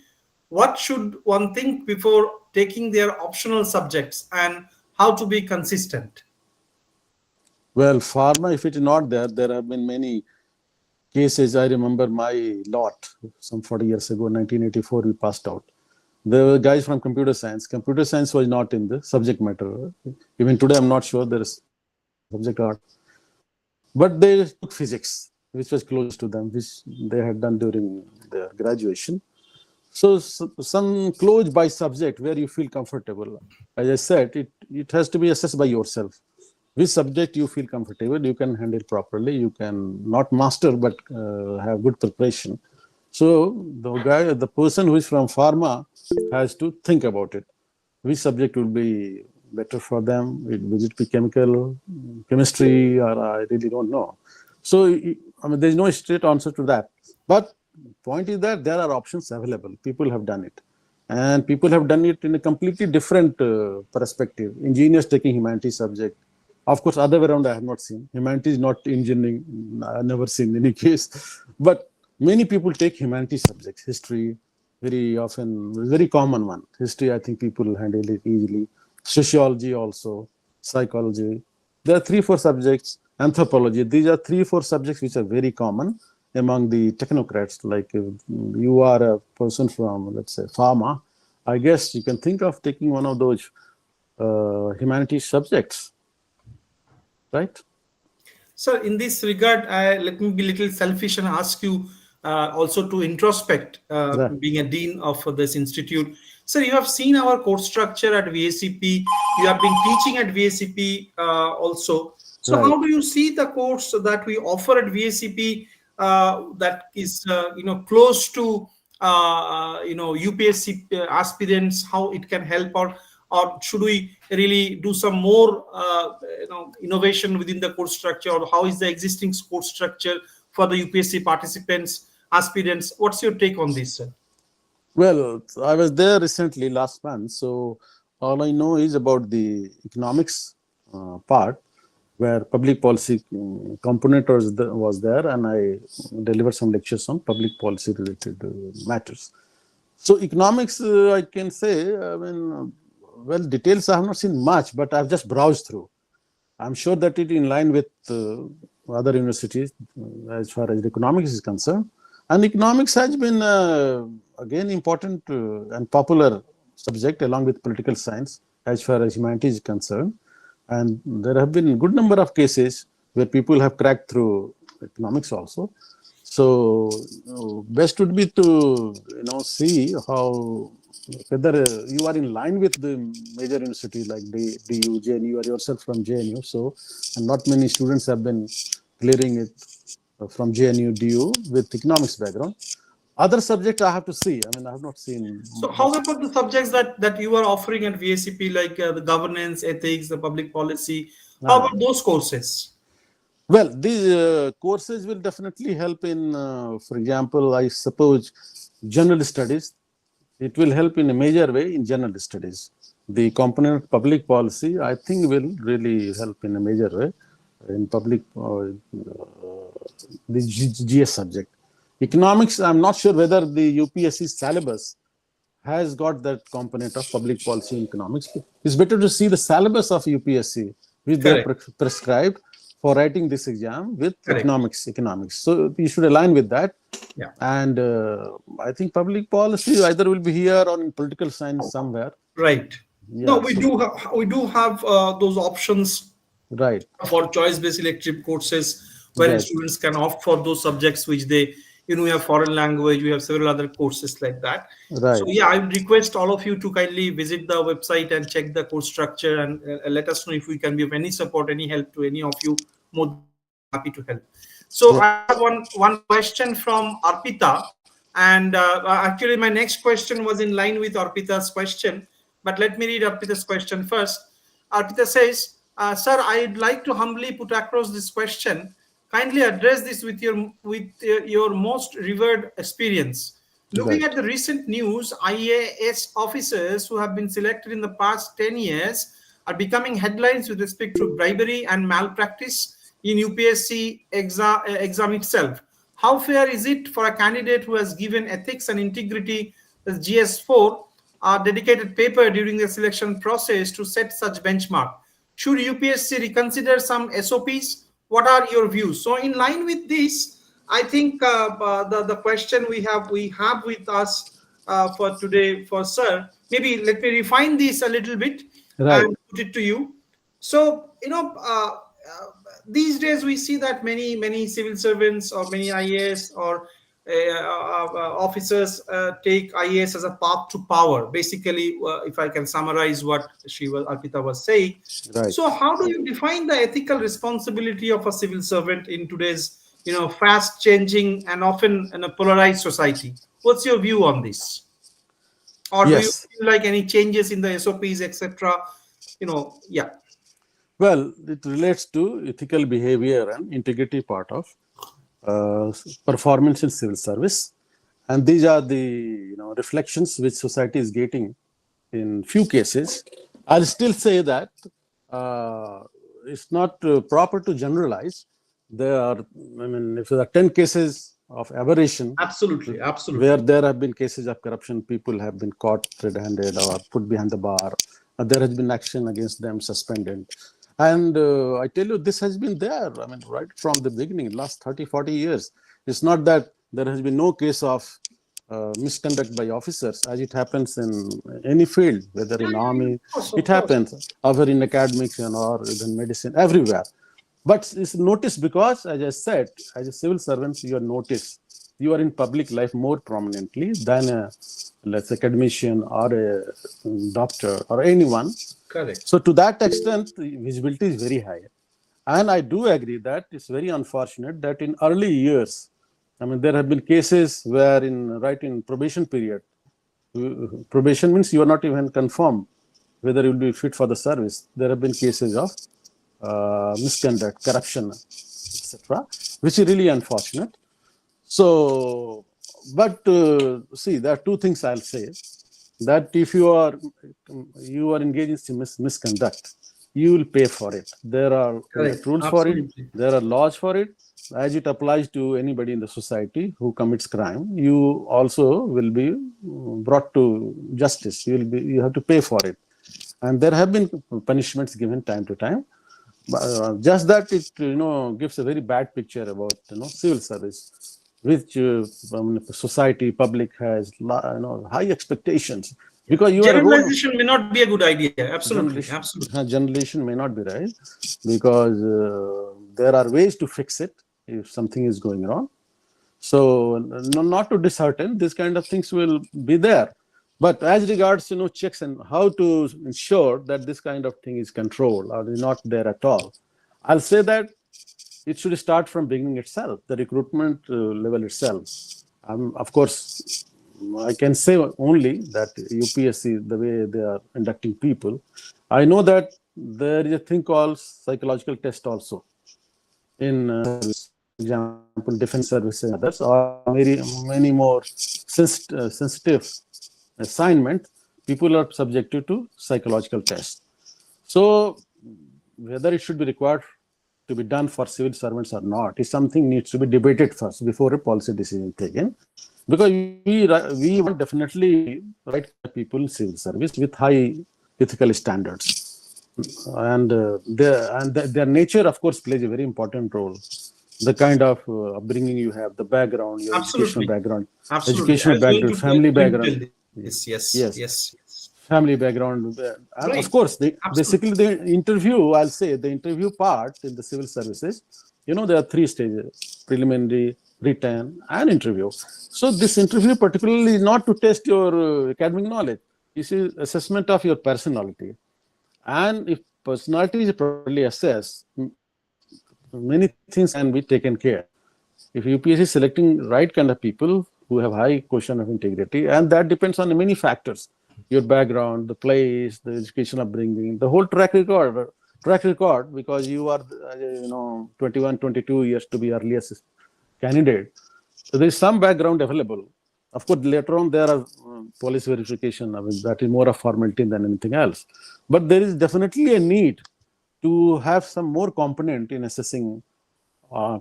S1: What should one think before taking their optional subjects, and how to be consistent?
S2: Well, pharma, if it is not there, there have been many cases. I remember my lot some 40 years ago, 1984, we passed out. There were guys from computer science. Computer science was not in the subject matter. Even today, I'm not sure there is subject art. But they took physics, which was close to them, which they had done during their graduation. So some close by subject where you feel comfortable. As I said, it has to be assessed by yourself. Which subject you feel comfortable, you can handle properly. You can not master, but have good preparation. So the person who is from pharma has to think about it. Which subject will be better for them? Will it be chemical, chemistry, or I really don't know. So I mean, there's no straight answer to that. But point is that there are options available. People have done it, and people have done it in a completely different perspective. Engineers taking humanities subject. Of course, other way around I have not seen. Humanities not engineering. I have never seen any case. But many people take humanities subjects. History, very often, very common one. History, I think people handle it easily. Sociology also, psychology. There are 3, 4 subjects. Anthropology. These are 3, 4 subjects which are very common among the technocrats. Like if you are a person from, let's say, pharma, I guess you can think of taking one of those humanities subjects, right?
S1: So, in this regard, let me be a little selfish and ask you also to introspect,
S2: Right.
S1: being a dean of this institute. So, you have seen our course structure at VACP. You have been teaching at VACP also. So,
S2: Right.
S1: how do you see the course that we offer at VACP that is, close to, UPSC aspirants? How it can help out? Or should we really do some more innovation within the course structure, or how is the existing course structure for the UPSC participants, aspirants? What's your take on this, sir?
S2: Well, I was there recently last month, so all I know is about the economics part, where public policy component was there, and I delivered some lectures on public policy related matters. So economics, I can say, I mean, well, details I have not seen much, but I've just browsed through. I'm sure that it in line with other universities as far as economics is concerned. And economics has been again important and popular subject along with political science as far as humanities is concerned. And there have been a good number of cases where people have cracked through economics also. So best would be to see how whether you are in line with the major universities like DU, JNU, or yourself from JNU. So, and not many students have been clearing it from JNU, DU with economics background. Other subjects I have to see. I mean, I have not seen
S1: So, how
S2: much.
S1: about the subjects that you are offering at VACP, like the governance, ethics, the public policy? How
S2: Ah.
S1: about those courses?
S2: Well, these courses will definitely help in, for example, I suppose, general studies. It will help in a major way in general studies. The component of public policy, I think, will really help in a major way in public, the GS subject. Economics, I'm not sure whether the UPSC syllabus has got that component of public policy in economics. It's better to see the syllabus of UPSC, which they have
S1: Correct.
S2: prescribed for writing this exam with
S1: Correct.
S2: economics. So you should align with that.
S1: Yeah.
S2: And I think public policy either will be here or in political science somewhere.
S1: Right. No,
S2: Yeah.
S1: we
S2: So
S1: do we do have those options
S2: right,
S1: for choice-based elective courses wherein
S2: right,
S1: students can opt for those subjects which they, we have foreign language, we have several other courses like that. So
S2: right.
S1: yeah, I would request all of you to kindly visit the website and check the course structure, and let us know if we can be of any support, any help to any of you. More than happy to help. So
S2: Yeah.
S1: I have one question from Arpita, and actually my next question was in line with Arpita's question, but let me read Arpita's question first. Arpita says, "Sir, I'd like to humbly put across this question. Kindly address this with your most revered experience. Looking
S2: Right,
S1: at the recent news, IAS officers who have been selected in the past 10 years are becoming headlines with respect to bribery and malpractice in UPSC exam itself. How fair is it for a candidate who has given ethics and integrity as GS4 a dedicated paper during the selection process to set such benchmark? Should UPSC reconsider some SOPs? What are your views?" So, in line with this, I think the question we have with us for today for Sir. Maybe let me refine this a little bit
S2: right.
S1: and put it to you. So, these days we see that many civil servants or many IAS or officers take IAS as a path to power. Basically, if I can summarize what Arpita was saying.
S2: Right.
S1: So, how do you define the ethical responsibility of a civil servant in today's fast changing and often in a polarized society? What's your view on this? Or do you
S2: Yes.
S1: feel like any changes in the SOPs, etc.? Yeah.
S2: Well, it relates to ethical behavior and integrity part of uh, performance in civil service, and these are the reflections which society is getting in few cases. I'll still say that uh, it's not proper to generalize. There are, I mean, if there are 10 cases of aberration
S1: Absolutely,
S2: where
S1: absolutely.
S2: there have been cases of corruption, people have been caught red-handed or put behind the bar, there has been action against them, suspended. And I tell you, this has been there, I mean, right from the beginning, last 30, 40 years. It's not that there has been no case of misconduct by officers, as it happens in any field, whether
S1: Yeah,
S2: in
S1: yeah, yeah,
S2: army,
S1: of course,
S2: it
S1: of course.
S2: happens, either in academics or in medicine, everywhere. But it's noticed because, as I said, as a civil servant, you are noticed. You are in public life more prominently than a, let's say, academician or a doctor or anyone.
S1: Correct.
S2: So to that extent, the visibility is very high. And I do agree that it's very unfortunate that in early years, I mean, there have been cases where in probation period, probation means you are not even confirmed whether you will be fit for the service. There have been cases of misconduct, corruption, etc., which is really unfortunate. So, but see, there are two things I'll say. That if you are engaged in misconduct, you will pay for it. There are
S1: Correct.
S2: rules for it.
S1: Absolutely.
S2: There are laws for it. As it applies to anybody in the society who commits crime, you also will be brought to justice. You have to pay for it, and there have been punishments given time to time. Just that it gives a very bad picture about civil service, which society public has high expectations,
S1: Yeah.
S2: because you are a role
S1: Generalization may not be a good idea. Absolutely.
S2: generation.
S1: Absolutely.
S2: Generation may not be right, because there are ways to fix it if something is going wrong. So not to dishearten, this kind of things will be there. But as regards checks and how to ensure that this kind of thing is controlled or is not there at all, I'll say that it should start from beginning itself, the recruitment level itself. Of course, I can say only that UPSC, the way they are inducting people, I know that there is a thing called psychological test also in example, defense services and others, or many more sensitive assignment, people are subjected to psychological tests. So whether it should be required to be done for civil servants or not is something needs to be debated first before a policy decision taken. Because we want definitely right people in civil service with high ethical standards. Their nature, of course, plays a very important role. The kind of upbringing you have, the background, your
S1: Absolutely. Absolutely. I
S2: educational
S1: was going
S2: background,
S1: to
S2: family
S1: going to
S2: background.
S1: tell this. Yes. Yes.
S2: Yes,
S1: Yes.
S2: family background. Of
S1: Right.
S2: course,
S1: Absolutely.
S2: basically the interview, I'll say the interview part in the civil services, there are three stages: preliminary, written, and interview. So this interview particularly is not to test your academic knowledge. This is assessment of your personality. And if personality is properly assessed, many things can be taken care. If UPSC is selecting right kind of people who have high quotient of integrity, and that depends on many factors: your background, the place, the education upbringing, the whole track record, because you are 21, 22 years to be earliest candidate. So there is some background available. Of course, later on there are police verification. I mean, that is more a formality than anything else. But there is definitely a need to have some more component in assessing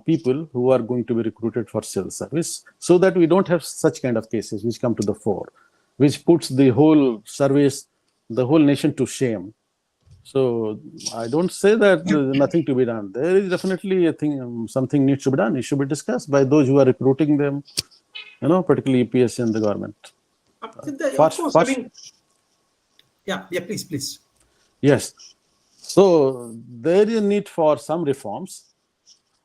S2: people who are going to be recruited for civil service, so that we don't have such kind of cases which come to the fore, which puts the whole service, the whole nation to shame. So I don't say that there's nothing to be done. There is definitely a thing, something needs to be done. It should be discussed by those who are recruiting them, particularly EPS and the government.
S1: Of
S2: First,
S1: course. I
S2: first,
S1: mean, yeah. Yeah. Please. Please.
S2: yes. So there is a need for some reforms.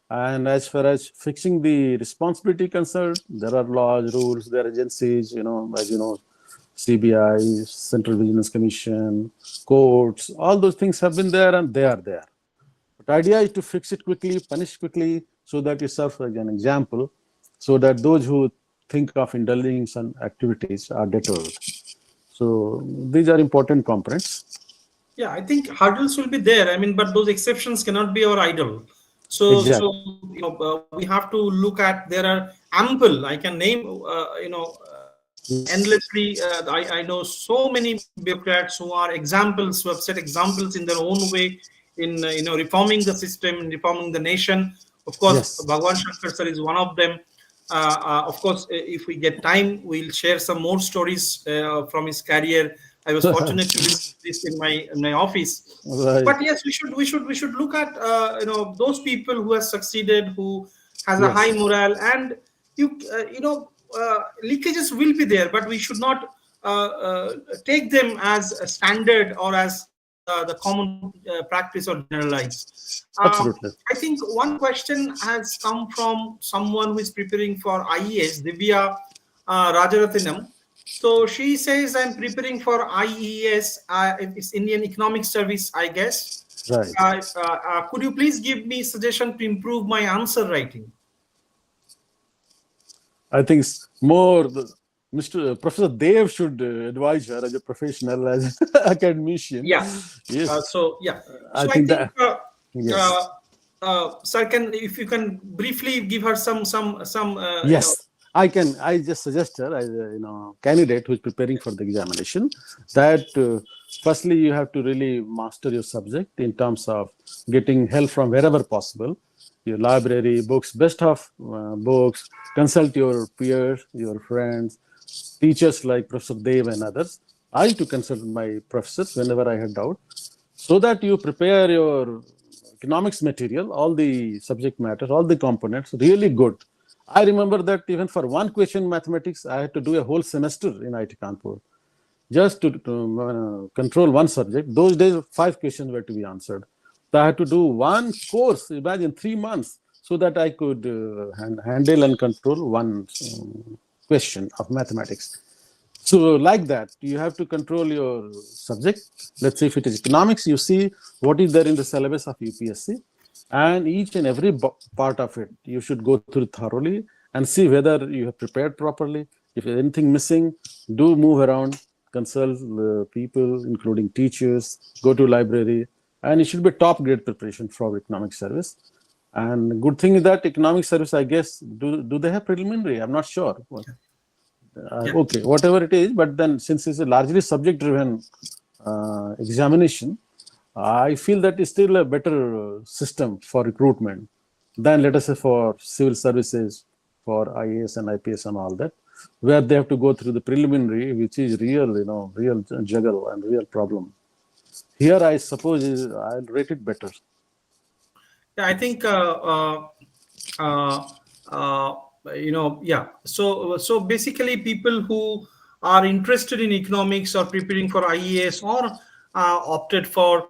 S2: And as far as fixing the responsibility concerned, there are laws, rules, there are agencies, as you know, CBI, Central Vigilance Commission, courts, all those things have been there and they are there. But idea is to fix it quickly, punish quickly, so that it serves as an example, so that those who think of indulging in some activities are deterred. So these are important components.
S1: Yeah, I think hurdles will be there. I mean, but those exceptions cannot be our idol.
S2: Exactly.
S1: We have to look at. There are ample. I can name. Endlessly. I know so many bureaucrats who are examples, who have set examples in their own way in reforming the system, in reforming the nation. Of course,
S2: Yes.
S1: Bhagwan Shankar sir is one of them. Of course, if we get time, we'll share some more stories from his career. I was fortunate to visit this in my office.
S2: Right.
S1: But yes, we should look at those people who have succeeded, who has a high
S2: Yes.
S1: morale, and leakages will be there, but we should not take them as a standard or as the common practice or generalize.
S2: Absolutely.
S1: I think one question has come from someone who is preparing for IAS, Divya Rajarathinam. So she says, I'm preparing for IES, it's Indian Economic Service, I guess.
S2: Right.
S1: Could you please give me suggestion to improve my answer writing?
S2: I think more Mr. Professor Dev should advise her as a professional, as an academician.
S1: Yeah.
S2: Yes, I
S1: I
S2: think
S1: think,
S2: that, yes,
S1: sir, if you can briefly give her some
S2: yes. I can. I just suggest her as a candidate who is preparing for the examination that firstly you have to really master your subject in terms of getting help from wherever possible. Your library, books, best of books. Consult your peers, your friends, teachers like Professor Dev and others. I used to consult my professors whenever I had doubt, so that you prepare your economics material, all the subject matter, all the components really good. I remember that even for one question mathematics, I had to do a whole semester in IT Kanpur just to control one subject. Those days, 5 questions were to be answered. So I had to do one course, imagine 3 months, so that I could handle and control one question of mathematics. So, like that, you have to control your subject. Let's say if it is economics, you see what is there in the syllabus of UPSC, and each and every part of it you should go through thoroughly and see whether you have prepared properly. If there's anything missing, do move around, consult people, including teachers, go to library, and it should be top grade preparation for economic service. And good thing is that economic service, I guess, do they have preliminary? I'm not sure.
S1: Yeah.
S2: Okay, whatever it is, but then since it's a largely subject driven examination, I feel that is still a better system for recruitment than, let us say, for civil services, for IAS and IPS and all that, where they have to go through the preliminary, which is real, real juggle and real problem. Here, I suppose I'll rate it better.
S1: Yeah, I think uh, uh, yeah. So basically, people who are interested in economics or preparing for IAS or opted for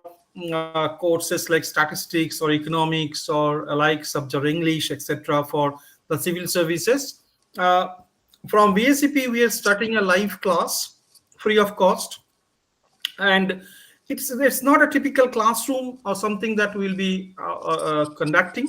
S1: courses like statistics or economics or like subject English, etc., for the civil services. Uh, from VSCP, we are starting a live class free of cost, and it's not a typical classroom or something that we'll be conducting.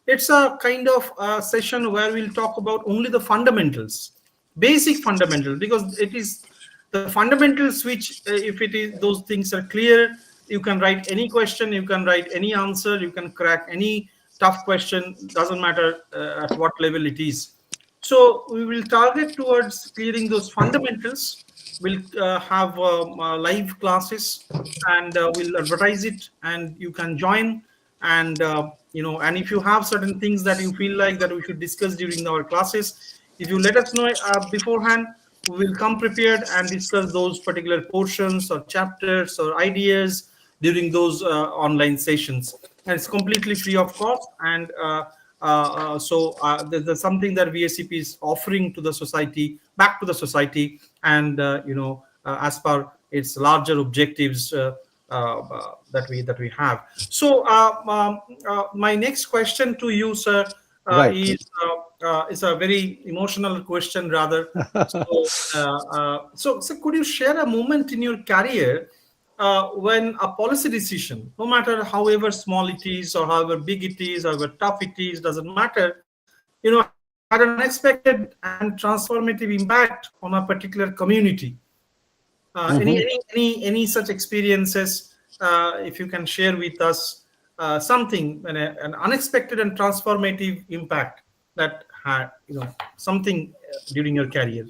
S1: It's a kind of session where we'll talk about only the fundamentals, basic fundamentals, because it is the fundamentals which, if it is those things are clear, you can write any question, you can write any answer, you can crack any tough question, doesn't matter at what level it is. So we will target towards clearing those fundamentals. We'll have live classes, and we'll advertise it, and you can join. And and if you have certain things that you feel like that we should discuss during our classes, if you let us know beforehand, we will come prepared and discuss those particular portions or chapters or ideas during those online sessions. And it's completely free of cost. And there's something that VSCP is offering to the society, back to the society, and as per its larger objectives that we have. So my next question to you, sir,
S2: Right.
S1: is a very emotional question, rather. So could you share a moment in your career when a policy decision, no matter however small it is or however big it is, however tough it is, doesn't matter, had an unexpected and transformative impact on a particular community?
S2: Mhm.
S1: Any such experiences, if you can share with us something, an unexpected and transformative impact that had something during your career.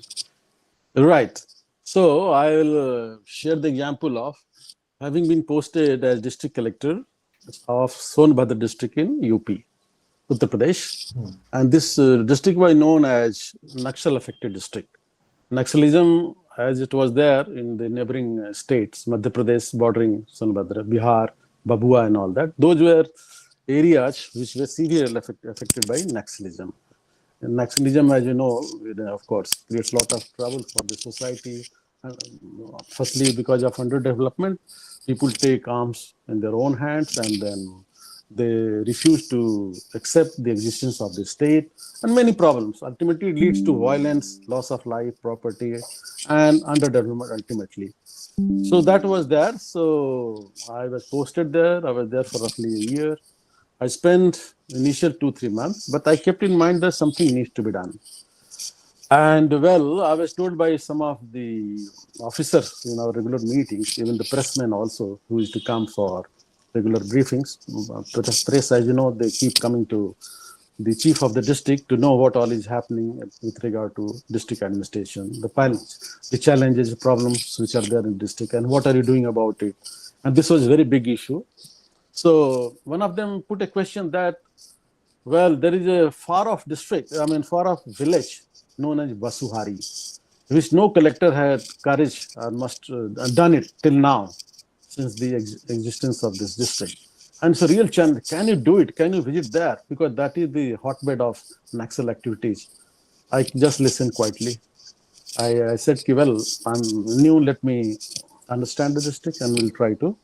S2: Right. So I will share the example of having been posted as district collector of Sonbhadra district in UP, Uttar Pradesh. And this district was known as Naxal affected district. Naxalism, as it was there in the neighboring states, Madhya Pradesh bordering Sonbhadra, Bihar, Babua, and all that, those were areas which were severely affected by Naxalism. And Naxalism, as of course, creates a lot of trouble for the society. Firstly, because of underdevelopment, people take arms in their own hands, and then they refuse to accept the existence of the state, and many problems. Ultimately, it leads to violence, loss of life, property, and underdevelopment ultimately. So that was there. So I was posted there. I was there for roughly a year. I spent initial 2-3 months, but I kept in mind that something needs to be done. And well, I was told by some of the officers in our regular meetings, even the pressmen also, who used to come for regular briefings. Press, as you know, they keep coming to the chief of the district to know what all is happening with regard to district administration, the challenges, the problems which are there in district, and what are you doing about it. And this was a very big issue. So one of them put a question that, well, there is a far off district, far off village known as Basuhari, which no collector had courage or must done it till now, since the existence of this district. And it's a real challenge. Can you do it? Can you visit there? Because that is the hotbed of Naxal activities. I just listened quietly. I said, well, I'm new, let me understand the district and we'll try to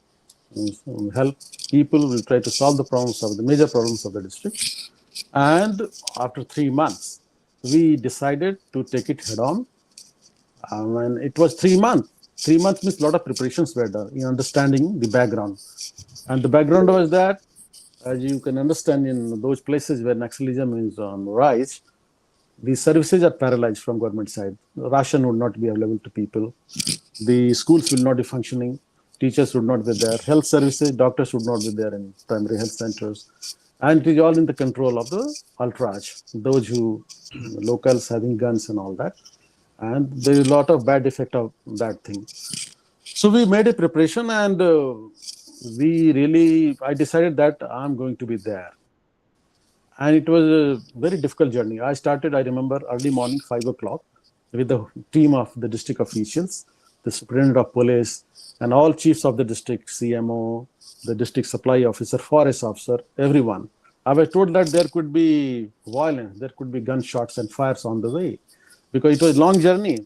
S2: help people, will try to solve the major problems of the district. And after 3 months, we decided to take it head on. And it was 3 months. 3 months means a lot of preparations were done in understanding the background. And the background was that, as you can understand, in those places where Naxalism is on rise, the services are paralyzed from government side. Ration would not be available to people. The schools will not be functioning. Teachers would not be there. Health services, doctors would not be there in primary health centers. And it is all in the control of the ultrage, those who, locals having guns and all that. And there is a lot of bad effect of that thing. So we made a preparation, and I decided that I'm going to be there. And it was a very difficult journey. I remember, early morning, 5 o'clock, with the team of the district officials, the superintendent of police, and all chiefs of the district, CMO, the district supply officer, forest officer, everyone. I was told that there could be violence, there could be gunshots and fires on the way because it was a long journey.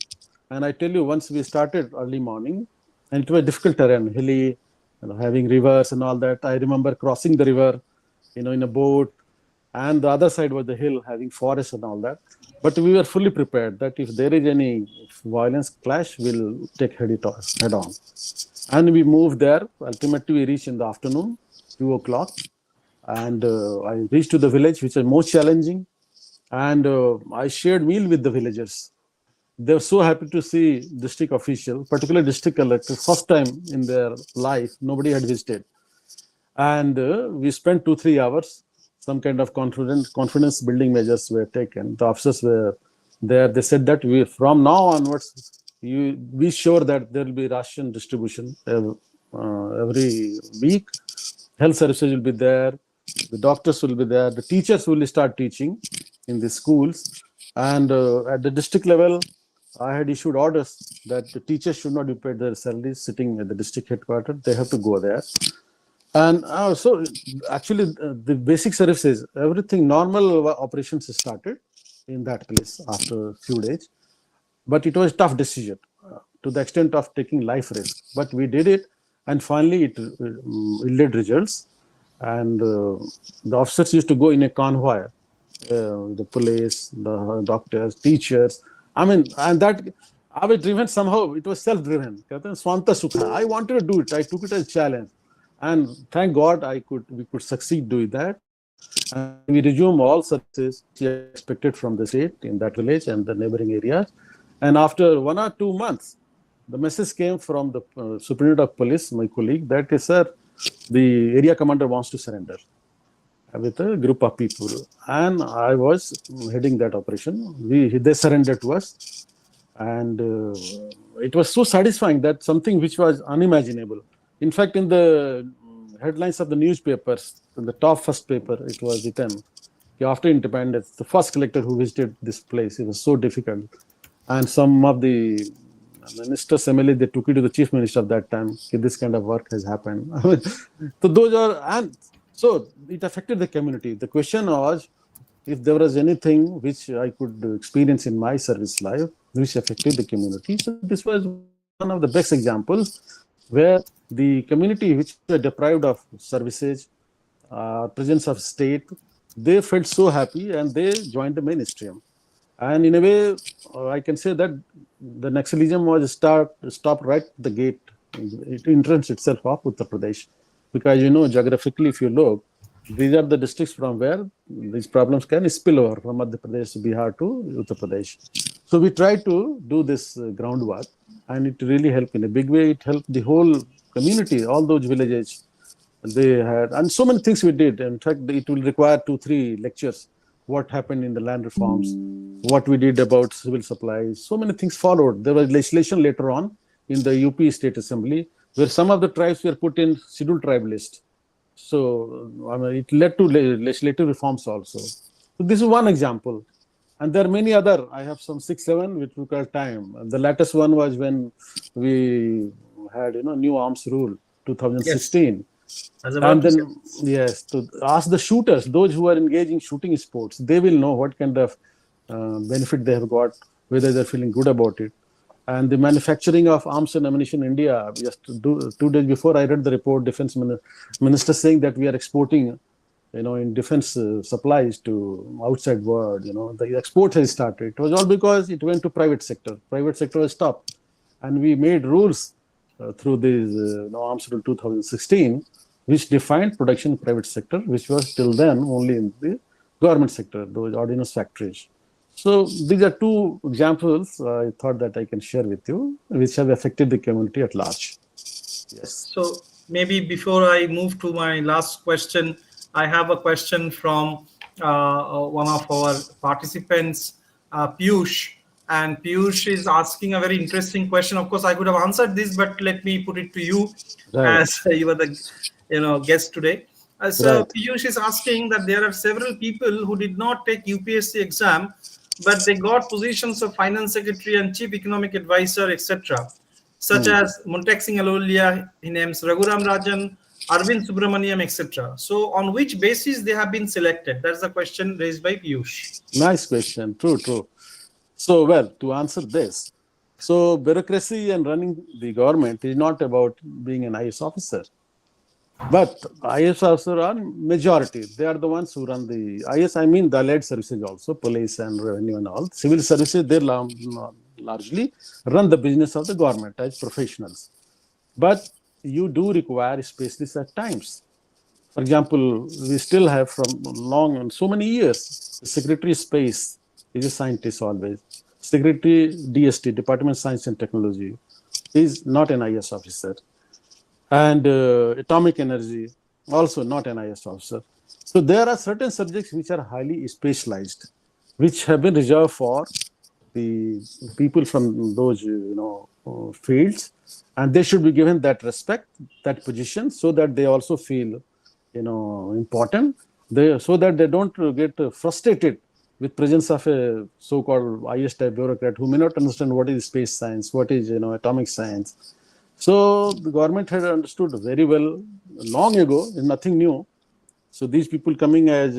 S2: And I tell you, once we started early morning, and it was difficult terrain, hilly, having rivers and all that. I remember crossing the river, in a boat, and the other side was the hill, having forest and all that. But we were fully prepared that if there is any violence clash, we'll take head on. And we moved there. Ultimately, we reached in the afternoon, 2 o'clock, and I reached to the village, which was most challenging. And I shared meal with the villagers. They were so happy to see district official, particularly district collector, first time in their life, nobody had visited. And we spent 2 3 hours. Some kind of confidence building measures were taken. The officers were there. They said that from now onwards, you be sure that there will be ration distribution every week. Health services will be there. The doctors will be there. The teachers will start teaching in the schools. And at the district level, I had issued orders that the teachers should not be paid their salaries sitting at the district headquarters. They have to go there. And so actually the basic services, everything, normal operations started in that place after a few days. But it was a tough decision to the extent of taking life risk. But we did it, and finally it yielded results. And the officers used to go in a convoy, the police, the doctors, teachers. I mean, and that I was driven somehow. It was self-driven. Swanta Sukha. I wanted to do it. I took it as a challenge, and thank God we could succeed doing that. And we resumed all services which we expected from the state in that village and the neighboring areas. And after 1 or 2 months, the message came from the superintendent of police, my colleague, that is, sir, the area commander wants to surrender with a group of people. And I was heading that operation. They surrendered to us. And it was so satisfying that something which was unimaginable. In fact, in the headlines of the newspapers, in the top first paper, it was written, after independence, the first collector who visited this place, it was so difficult. And some of the ministers, MLA, they took it to the chief minister of that time. This kind of work has happened. So those are, and so it affected the community. The question was, if there was anything which I could experience in my service life, which affected the community. So this was one of the best examples where the community which were deprived of services, presence of state, they felt so happy and they joined the mainstream. And in a way, I can say that the Naxalism was stopped right at the gate, entrance itself of Uttar Pradesh. Because, geographically, if you look, these are the districts from where these problems can spill over from Madhya Pradesh, Bihar to Uttar Pradesh. So we tried to do this groundwork, and it really helped in a big way. It helped the whole community, all those villages. They had, and so many things we did. In fact, it will require 2 3 lectures. What happened in the land reforms, what we did about civil supplies, so many things followed. There was legislation later on in the UP State Assembly where some of the tribes were put in scheduled tribe list. So it led to legislative reforms also. So this is one example. And there are many other. I have some 6, 7 which require time. And the latest one was when we had new arms rule 2016. Yes. And then, yes, to ask the shooters, those who are engaged in shooting sports, they will know what kind of benefit they have got, whether they're feeling good about it. And the manufacturing of arms and ammunition in India, just 2 days before, I read the report, defense minister saying that we are exporting, in defense supplies to outside world. The export has started. It was all because it went to private sector. Private sector was stopped. And we made rules through this Arms Rule 2016, which defined production in private sector, which was till then only in the government sector, those ordnance factories. So these are 2 examples I thought that I can share with you, which have affected the community at large. Yes.
S1: So maybe before I move to my last question, I have a question from one of our participants, Piyush. And Piyush is asking a very interesting question. Of course, I could have answered this, but let me put it to you, right, as you are the guest today. So right. Piyush is asking that there are several people who did not take UPSC exam, but they got positions of finance secretary and chief economic advisor, etc. such as Muntek Singh Alolia, he names Raghuram Rajan, Arvind Subramaniam, etc. So, on which basis they have been selected? That's the question raised by Piyush.
S2: Nice question. True, true. So, well, to answer this, so bureaucracy and running the government is not about being an IAS officer. But IAS officers are majority. They are the ones who run the IAS. I mean the allied services also, police and revenue and all. Civil services, they largely run the business of the government as professionals. But you do require specialists at times. For example, we still have from long and so many years, the Secretary of Space is a scientist always. Secretary DST, Department of Science and Technology, is not an IAS officer. And atomic energy, also not an IAS officer. So there are certain subjects which are highly specialized, which have been reserved for the people from those fields, and they should be given that respect, that position, so that they also feel important. So that they don't get frustrated with presence of a so-called IAS type bureaucrat who may not understand what is space science, what is atomic science. So the government had understood very well long ago. It's nothing new. So these people coming as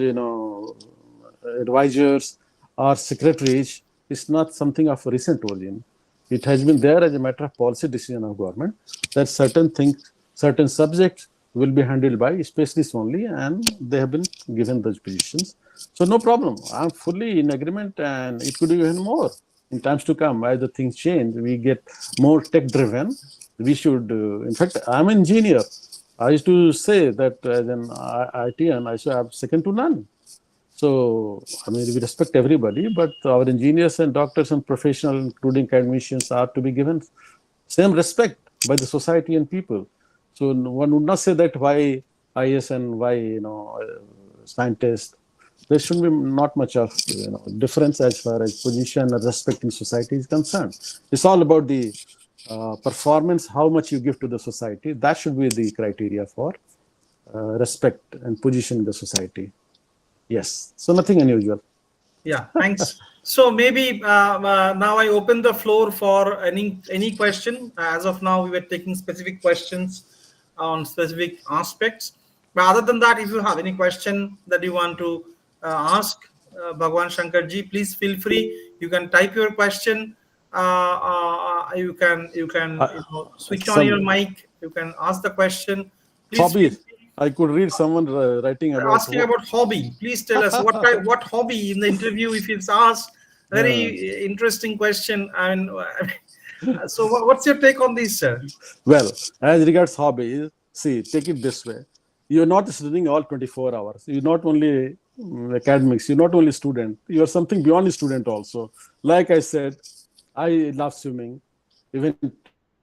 S2: advisors or secretaries is not something of recent origin. It has been there as a matter of policy decision of government that certain things, certain subjects will be handled by specialists only, and they have been given those positions. So no problem. I'm fully in agreement, and it could be even more in times to come. As the things change, we get more tech driven. We should, in fact, I'm an engineer. I used to say that as an ITN, I should have second to none. So, I mean, we respect everybody, but our engineers and doctors and professionals, including academicians, are to be given same respect by the society and people. So, one would not say that why IS and why scientists. There should be not much of difference as far as position and respect in society is concerned. It's all about the performance, how much you give to the society. That should be the criteria for respect and position in the society. Yes. So nothing unusual.
S1: Yeah, thanks. So maybe now I open the floor for any question. As of now, we were taking specific questions on specific aspects. But other than that, if you have any question that you want to ask Bhagwan Shankar ji, please feel free. You can type your question. You can switch on your mic. You can ask the question. Please
S2: hobby. I could read someone writing about
S1: asking about hobby. Please tell us what hobby in the interview if it's asked. Very interesting question. And so, what's your take on this, sir?
S2: Well, as regards hobby, see, take it this way: you're not studying all 24 hours. You're not only academics. You're not only student. You are something beyond a student also. Like I said, I love swimming, even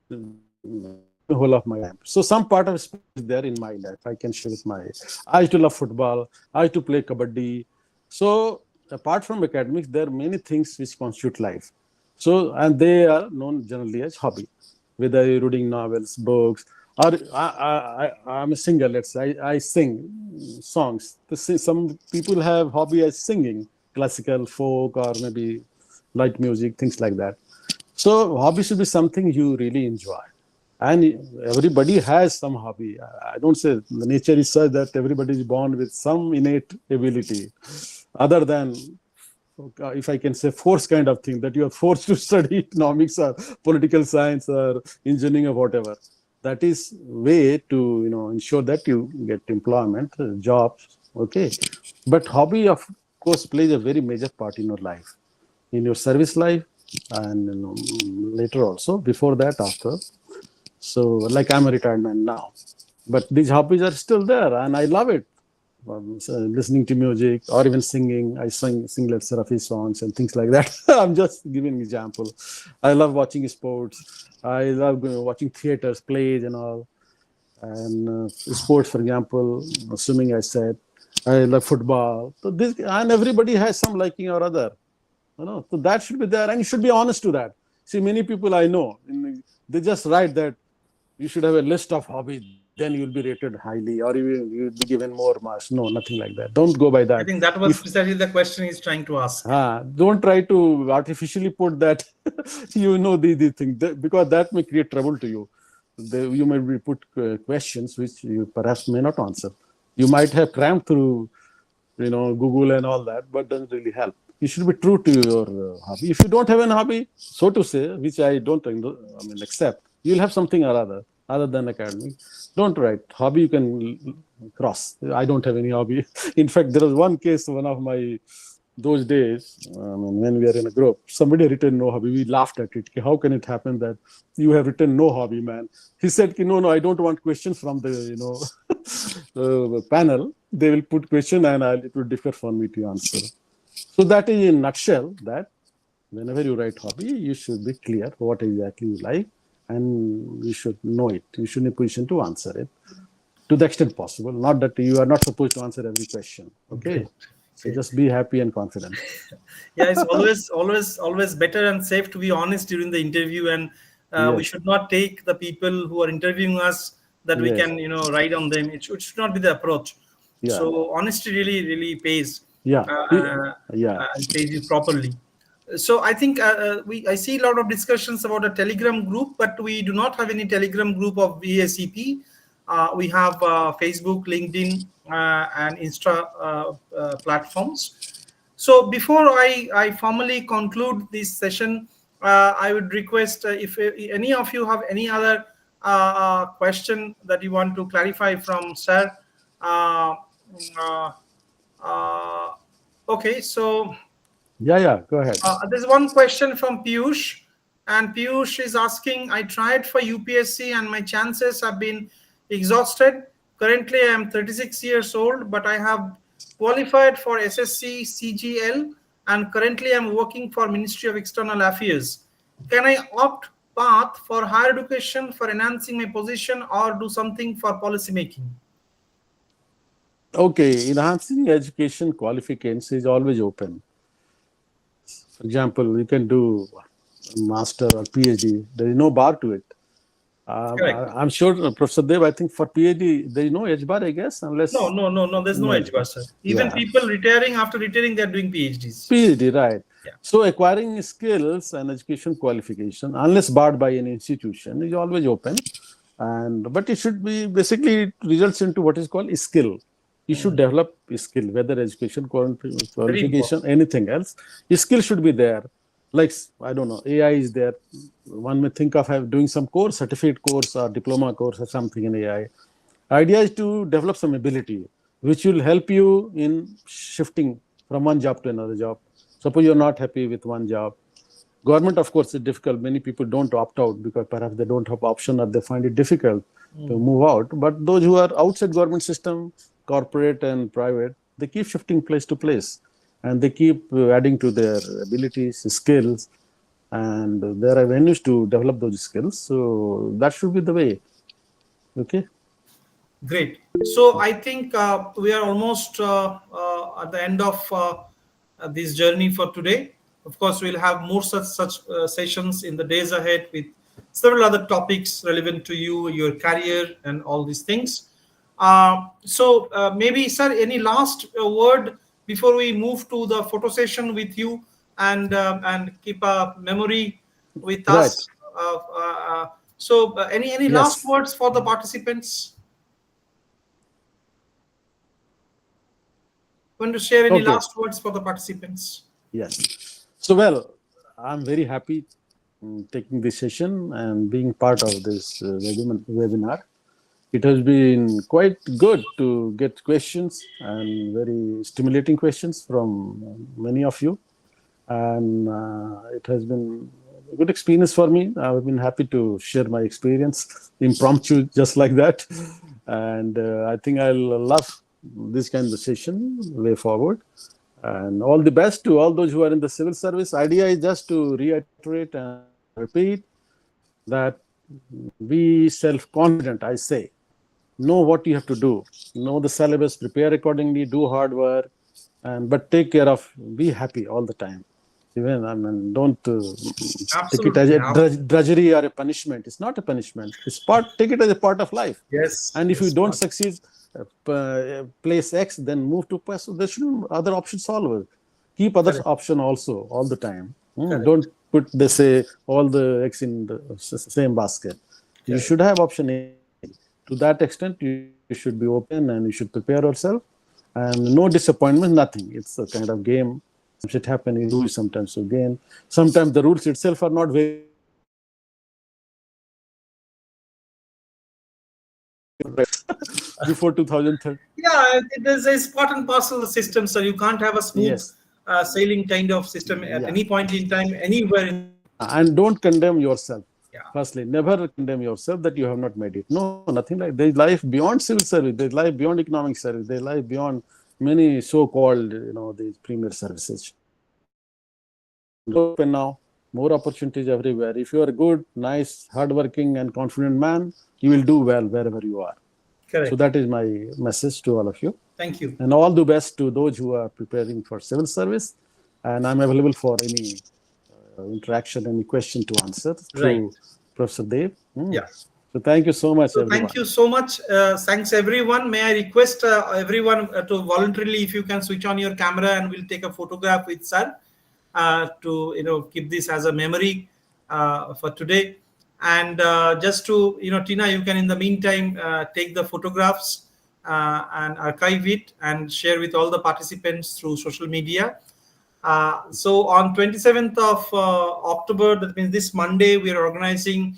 S2: the whole of my life. So some part of sport is there in my life. I can share with my. I used to love football. I used to play kabaddi. So apart from academics, there are many things which constitute life. So and they are known generally as hobby, whether you're reading novels, books, or I'm a singer. Let's say I sing songs. Some people have hobby as singing, classical, folk, or maybe light music, things like that. So hobby should be something you really enjoy. And everybody has some hobby. I don't say the nature is such that everybody is born with some innate ability, other than, if I can say, force kind of thing, that you are forced to study economics or political science or engineering or whatever. That is way to ensure that you get employment, jobs. Okay, but hobby of course plays a very major part in your life, in your service life, and later also, before that, after. So, like I'm a retired man now, but these hobbies are still there, and I love it. So listening to music or even singing. I sing Led Seraphi songs and things like that. I'm just giving an example. I love watching sports. I love watching theaters, plays, and all. And sports, for example, swimming. I said I love football. So this, and everybody has some liking or other. So that should be there, and you should be honest to that. See, many people I know, they just write that you should have a list of hobbies. then you'll be rated highly, or you'll be given more marks. No, nothing like that. Don't go by
S1: I
S2: that.
S1: think that was
S2: If
S1: precisely the question he's trying to ask.
S2: don't try to artificially put that, the thing, because that may create trouble to you. You may be put questions which you perhaps may not answer. You might have crammed through, Google and all that, but doesn't really help. You should be true to your hobby. If you don't have an hobby, so to say, which I don't, accept, you'll have something or other than academic. Don't write hobby. You can cross. I don't have any hobby. In fact, there was one case, one of my those days, when we are in a group, somebody written no hobby. We laughed at it. How can it happen that you have written no hobby, man? He said, no, I don't want questions from the, panel. They will put question and it will differ for me to answer. So that is in nutshell that whenever you write hobby, you should be clear what exactly you like, and you should know it. You should be in a position to answer it to the extent possible. Not that you are not supposed to answer every question. Okay.
S1: Great.
S2: So just be happy and confident.
S1: Yeah, it's always better and safe to be honest during the interview, and we
S2: Yes.
S1: should not take the people who are interviewing us that we
S2: Yes.
S1: can ride on them. It should not be the approach.
S2: Yeah.
S1: So honesty really pays,
S2: Yeah. Yeah.
S1: and pays you properly. So I think I see a lot of discussions about a Telegram group, but we do not have any Telegram group of VACP. We have Facebook, LinkedIn, and Insta platforms. So before I formally conclude this session, I would request if any of you have any other question that you want to clarify from Sir. Uh, uh, uh, okay, so
S2: Yeah. Go ahead.
S1: there's one question from Piyush, and Piyush is asking, I tried for UPSC and my chances have been exhausted. Currently, I am 36 years old, but I have qualified for SSC CGL, and currently I'm working for Ministry of External Affairs. Can I opt path for higher education for enhancing my position, or do something for policy making?
S2: Okay. Enhancing education qualifications is always open. For example, you can do master or PhD. There is no bar to it.
S1: Correct.
S2: I'm sure, Professor Dev, I think for PhD, there is no age bar, I guess, unless
S1: No. There's no
S2: no age
S1: age bar,
S2: bar.
S1: sir. Even
S2: Yeah.
S1: people retiring, after retiring, they're doing PhDs.
S2: PhD, right.
S1: Yeah.
S2: So acquiring skills and education qualification, unless barred by an institution, is always open. But it should be basically, it results into what is called skill. You should develop a skill, whether education
S1: Very
S2: qualification,
S1: important.
S2: anything else. A skill should be there. Like, I don't know, AI is there. One may think of doing some course, certificate course or diploma course or something in AI. Idea is to develop some ability which will help you in shifting from one job to another job. Suppose you're not happy with one job. Government, of course, is difficult. Many people don't opt out because perhaps they don't have option or they find it difficult to move out. But those who are outside government system, corporate and private, they keep shifting place to place, and they keep adding to their abilities, skills, and there are avenues to develop those skills. So that should be the way. Okay.
S1: Great. So I think we are almost at the end of this journey for today. Of course, we'll have more such sessions in the days ahead with several other topics relevant to you, your career, and all these things. So maybe, sir, any last word before we move to the photo session with you and keep a memory with
S2: Right.
S1: us. So any last
S2: Yes.
S1: words for the participants? Want to share any
S2: Okay.
S1: last words for the participants?
S2: Yes. So, well, I'm very happy taking this session and being part of this webinar. It has been quite good to get questions and very stimulating questions from many of you. And it has been a good experience for me. I've been happy to share my experience, impromptu, just like that. And I think I'll love this kind of session way forward. And all the best to all those who are in the civil service. Idea is just to reiterate and repeat that be self-confident, I say. Know what you have to do. Know the syllabus, prepare accordingly, do hard work, but take care of, be happy all the time. Even, I mean, don't take it as
S1: Absolutely.
S2: a drudgery or a punishment. It's not a punishment. Take it as a part of life.
S1: Yes.
S2: And if you
S1: Yes.
S2: don't succeed, place X, then move to place. So there should be other options always. Keep other
S1: Correct.
S2: option also all the time.
S1: Correct.
S2: Don't put, they say, all the eggs in the same basket. You
S1: Correct.
S2: should have option A. To that extent, you should be open and you should prepare yourself. And no disappointment, nothing. It's a kind of game. Sometimes it happens, you lose, sometimes you gain. Sometimes the rules itself are not very before 2030.
S1: Yeah, it is a part and parcel of the system, sir. You can't have a smooth
S2: Yes.
S1: sailing kind of system at
S2: Yeah.
S1: any point in time, anywhere in the world.
S2: And don't condemn yourself.
S1: Yeah.
S2: Firstly, never condemn yourself that you have not made it. No, nothing like. There's life beyond civil service. There's life beyond economic service. There's life beyond many so-called, these premier services. Open now, more opportunities everywhere. If you are a good, nice, hardworking, and confident man, you will do well wherever you are.
S1: Correct.
S2: So that is my message to all of you.
S1: Thank you.
S2: And all the best to those who are preparing for civil service. And I'm available for any interaction, any question to answer through
S1: Right.
S2: Professor Dev.
S1: Yeah.
S2: So thank you so much, everyone.
S1: Thank you so much. Thanks, everyone. May I request everyone to voluntarily, if you can switch on your camera, and we'll take a photograph with sir to keep this as a memory for today. And just to Tina, you can in the meantime take the photographs and archive it and share with all the participants through social media. So on 27th of October, that means this Monday, we are organizing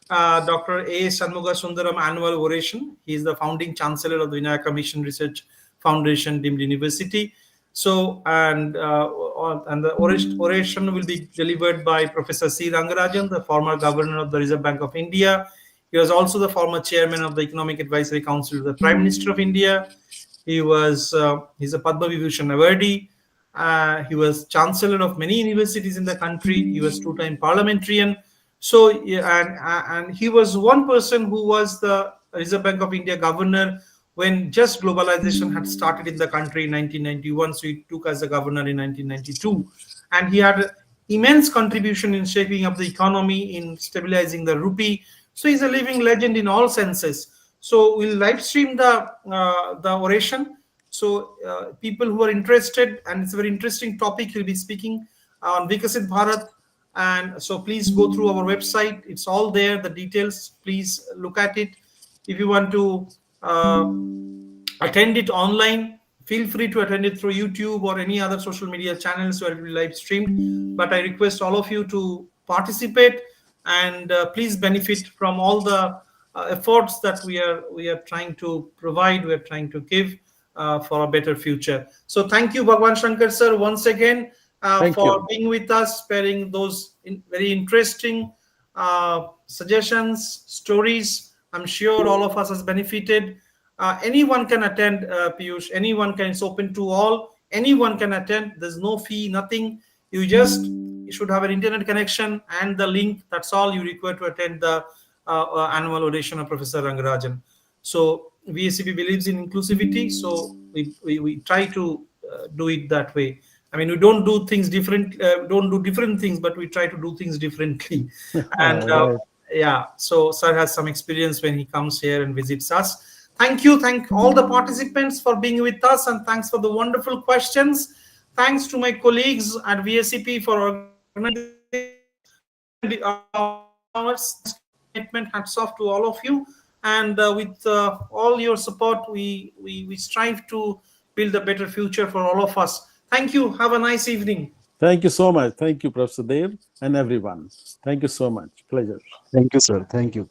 S1: Dr. A. Shanmuga Sundaram annual oration. He is the founding chancellor of the Vinayaka Mission Research Foundation, deemed university. So, and the oration will be delivered by Professor C. Rangarajan, the former governor of the Reserve Bank of India. He was also the former chairman of the Economic Advisory Council of the Prime Minister of India. He's a Padma Vibhushan awardee. He was chancellor of many universities in the country. He was two-time parliamentarian. So, and he was one person who was the Reserve Bank of India governor when just globalization had started in the country in 1991. So he took as a governor in 1992. And he had immense contribution in shaping up the economy, in stabilizing the rupee. So he's a living legend in all senses. So we'll live stream the oration. So people who are interested, and it's a very interesting topic, he'll be speaking on Vikasit Bharat. And so please go through our website. It's all there, the details. Please look at it. If you want to attend it online, feel free to attend it through YouTube or any other social media channels where it will be live streamed. But I request all of you to participate and please benefit from all the efforts that we are trying to provide, we are trying to give for a better future. So thank you, Bhagwan Shankar sir, once again for being with us, sharing those very interesting suggestions, stories. I'm sure all of us has benefited. Anyone can attend, Piyush. Anyone can. It's open to all. Anyone can attend. There's no fee, nothing. You should have an internet connection and the link. That's all you require to attend the annual oration of Professor Rangarajan. So VACP believes in inclusivity. So we try to do it that way. I mean, we don't do things different. Don't do different things, but we try to do things differently. And
S2: Right.
S1: yeah, so sir has some experience when he comes here and visits us. Thank you. Thank all the participants for being with us, and thanks for the wonderful questions. Thanks to my colleagues at VACP for organizing and hours commitment. Hats off to all of you. And with all your support, we strive to build a better future for all of us. Thank you. Have a nice evening.
S2: Thank you so much. Thank you, Professor Dev, and everyone. Thank you so much. Pleasure.
S3: Thank you, sir. Thank you.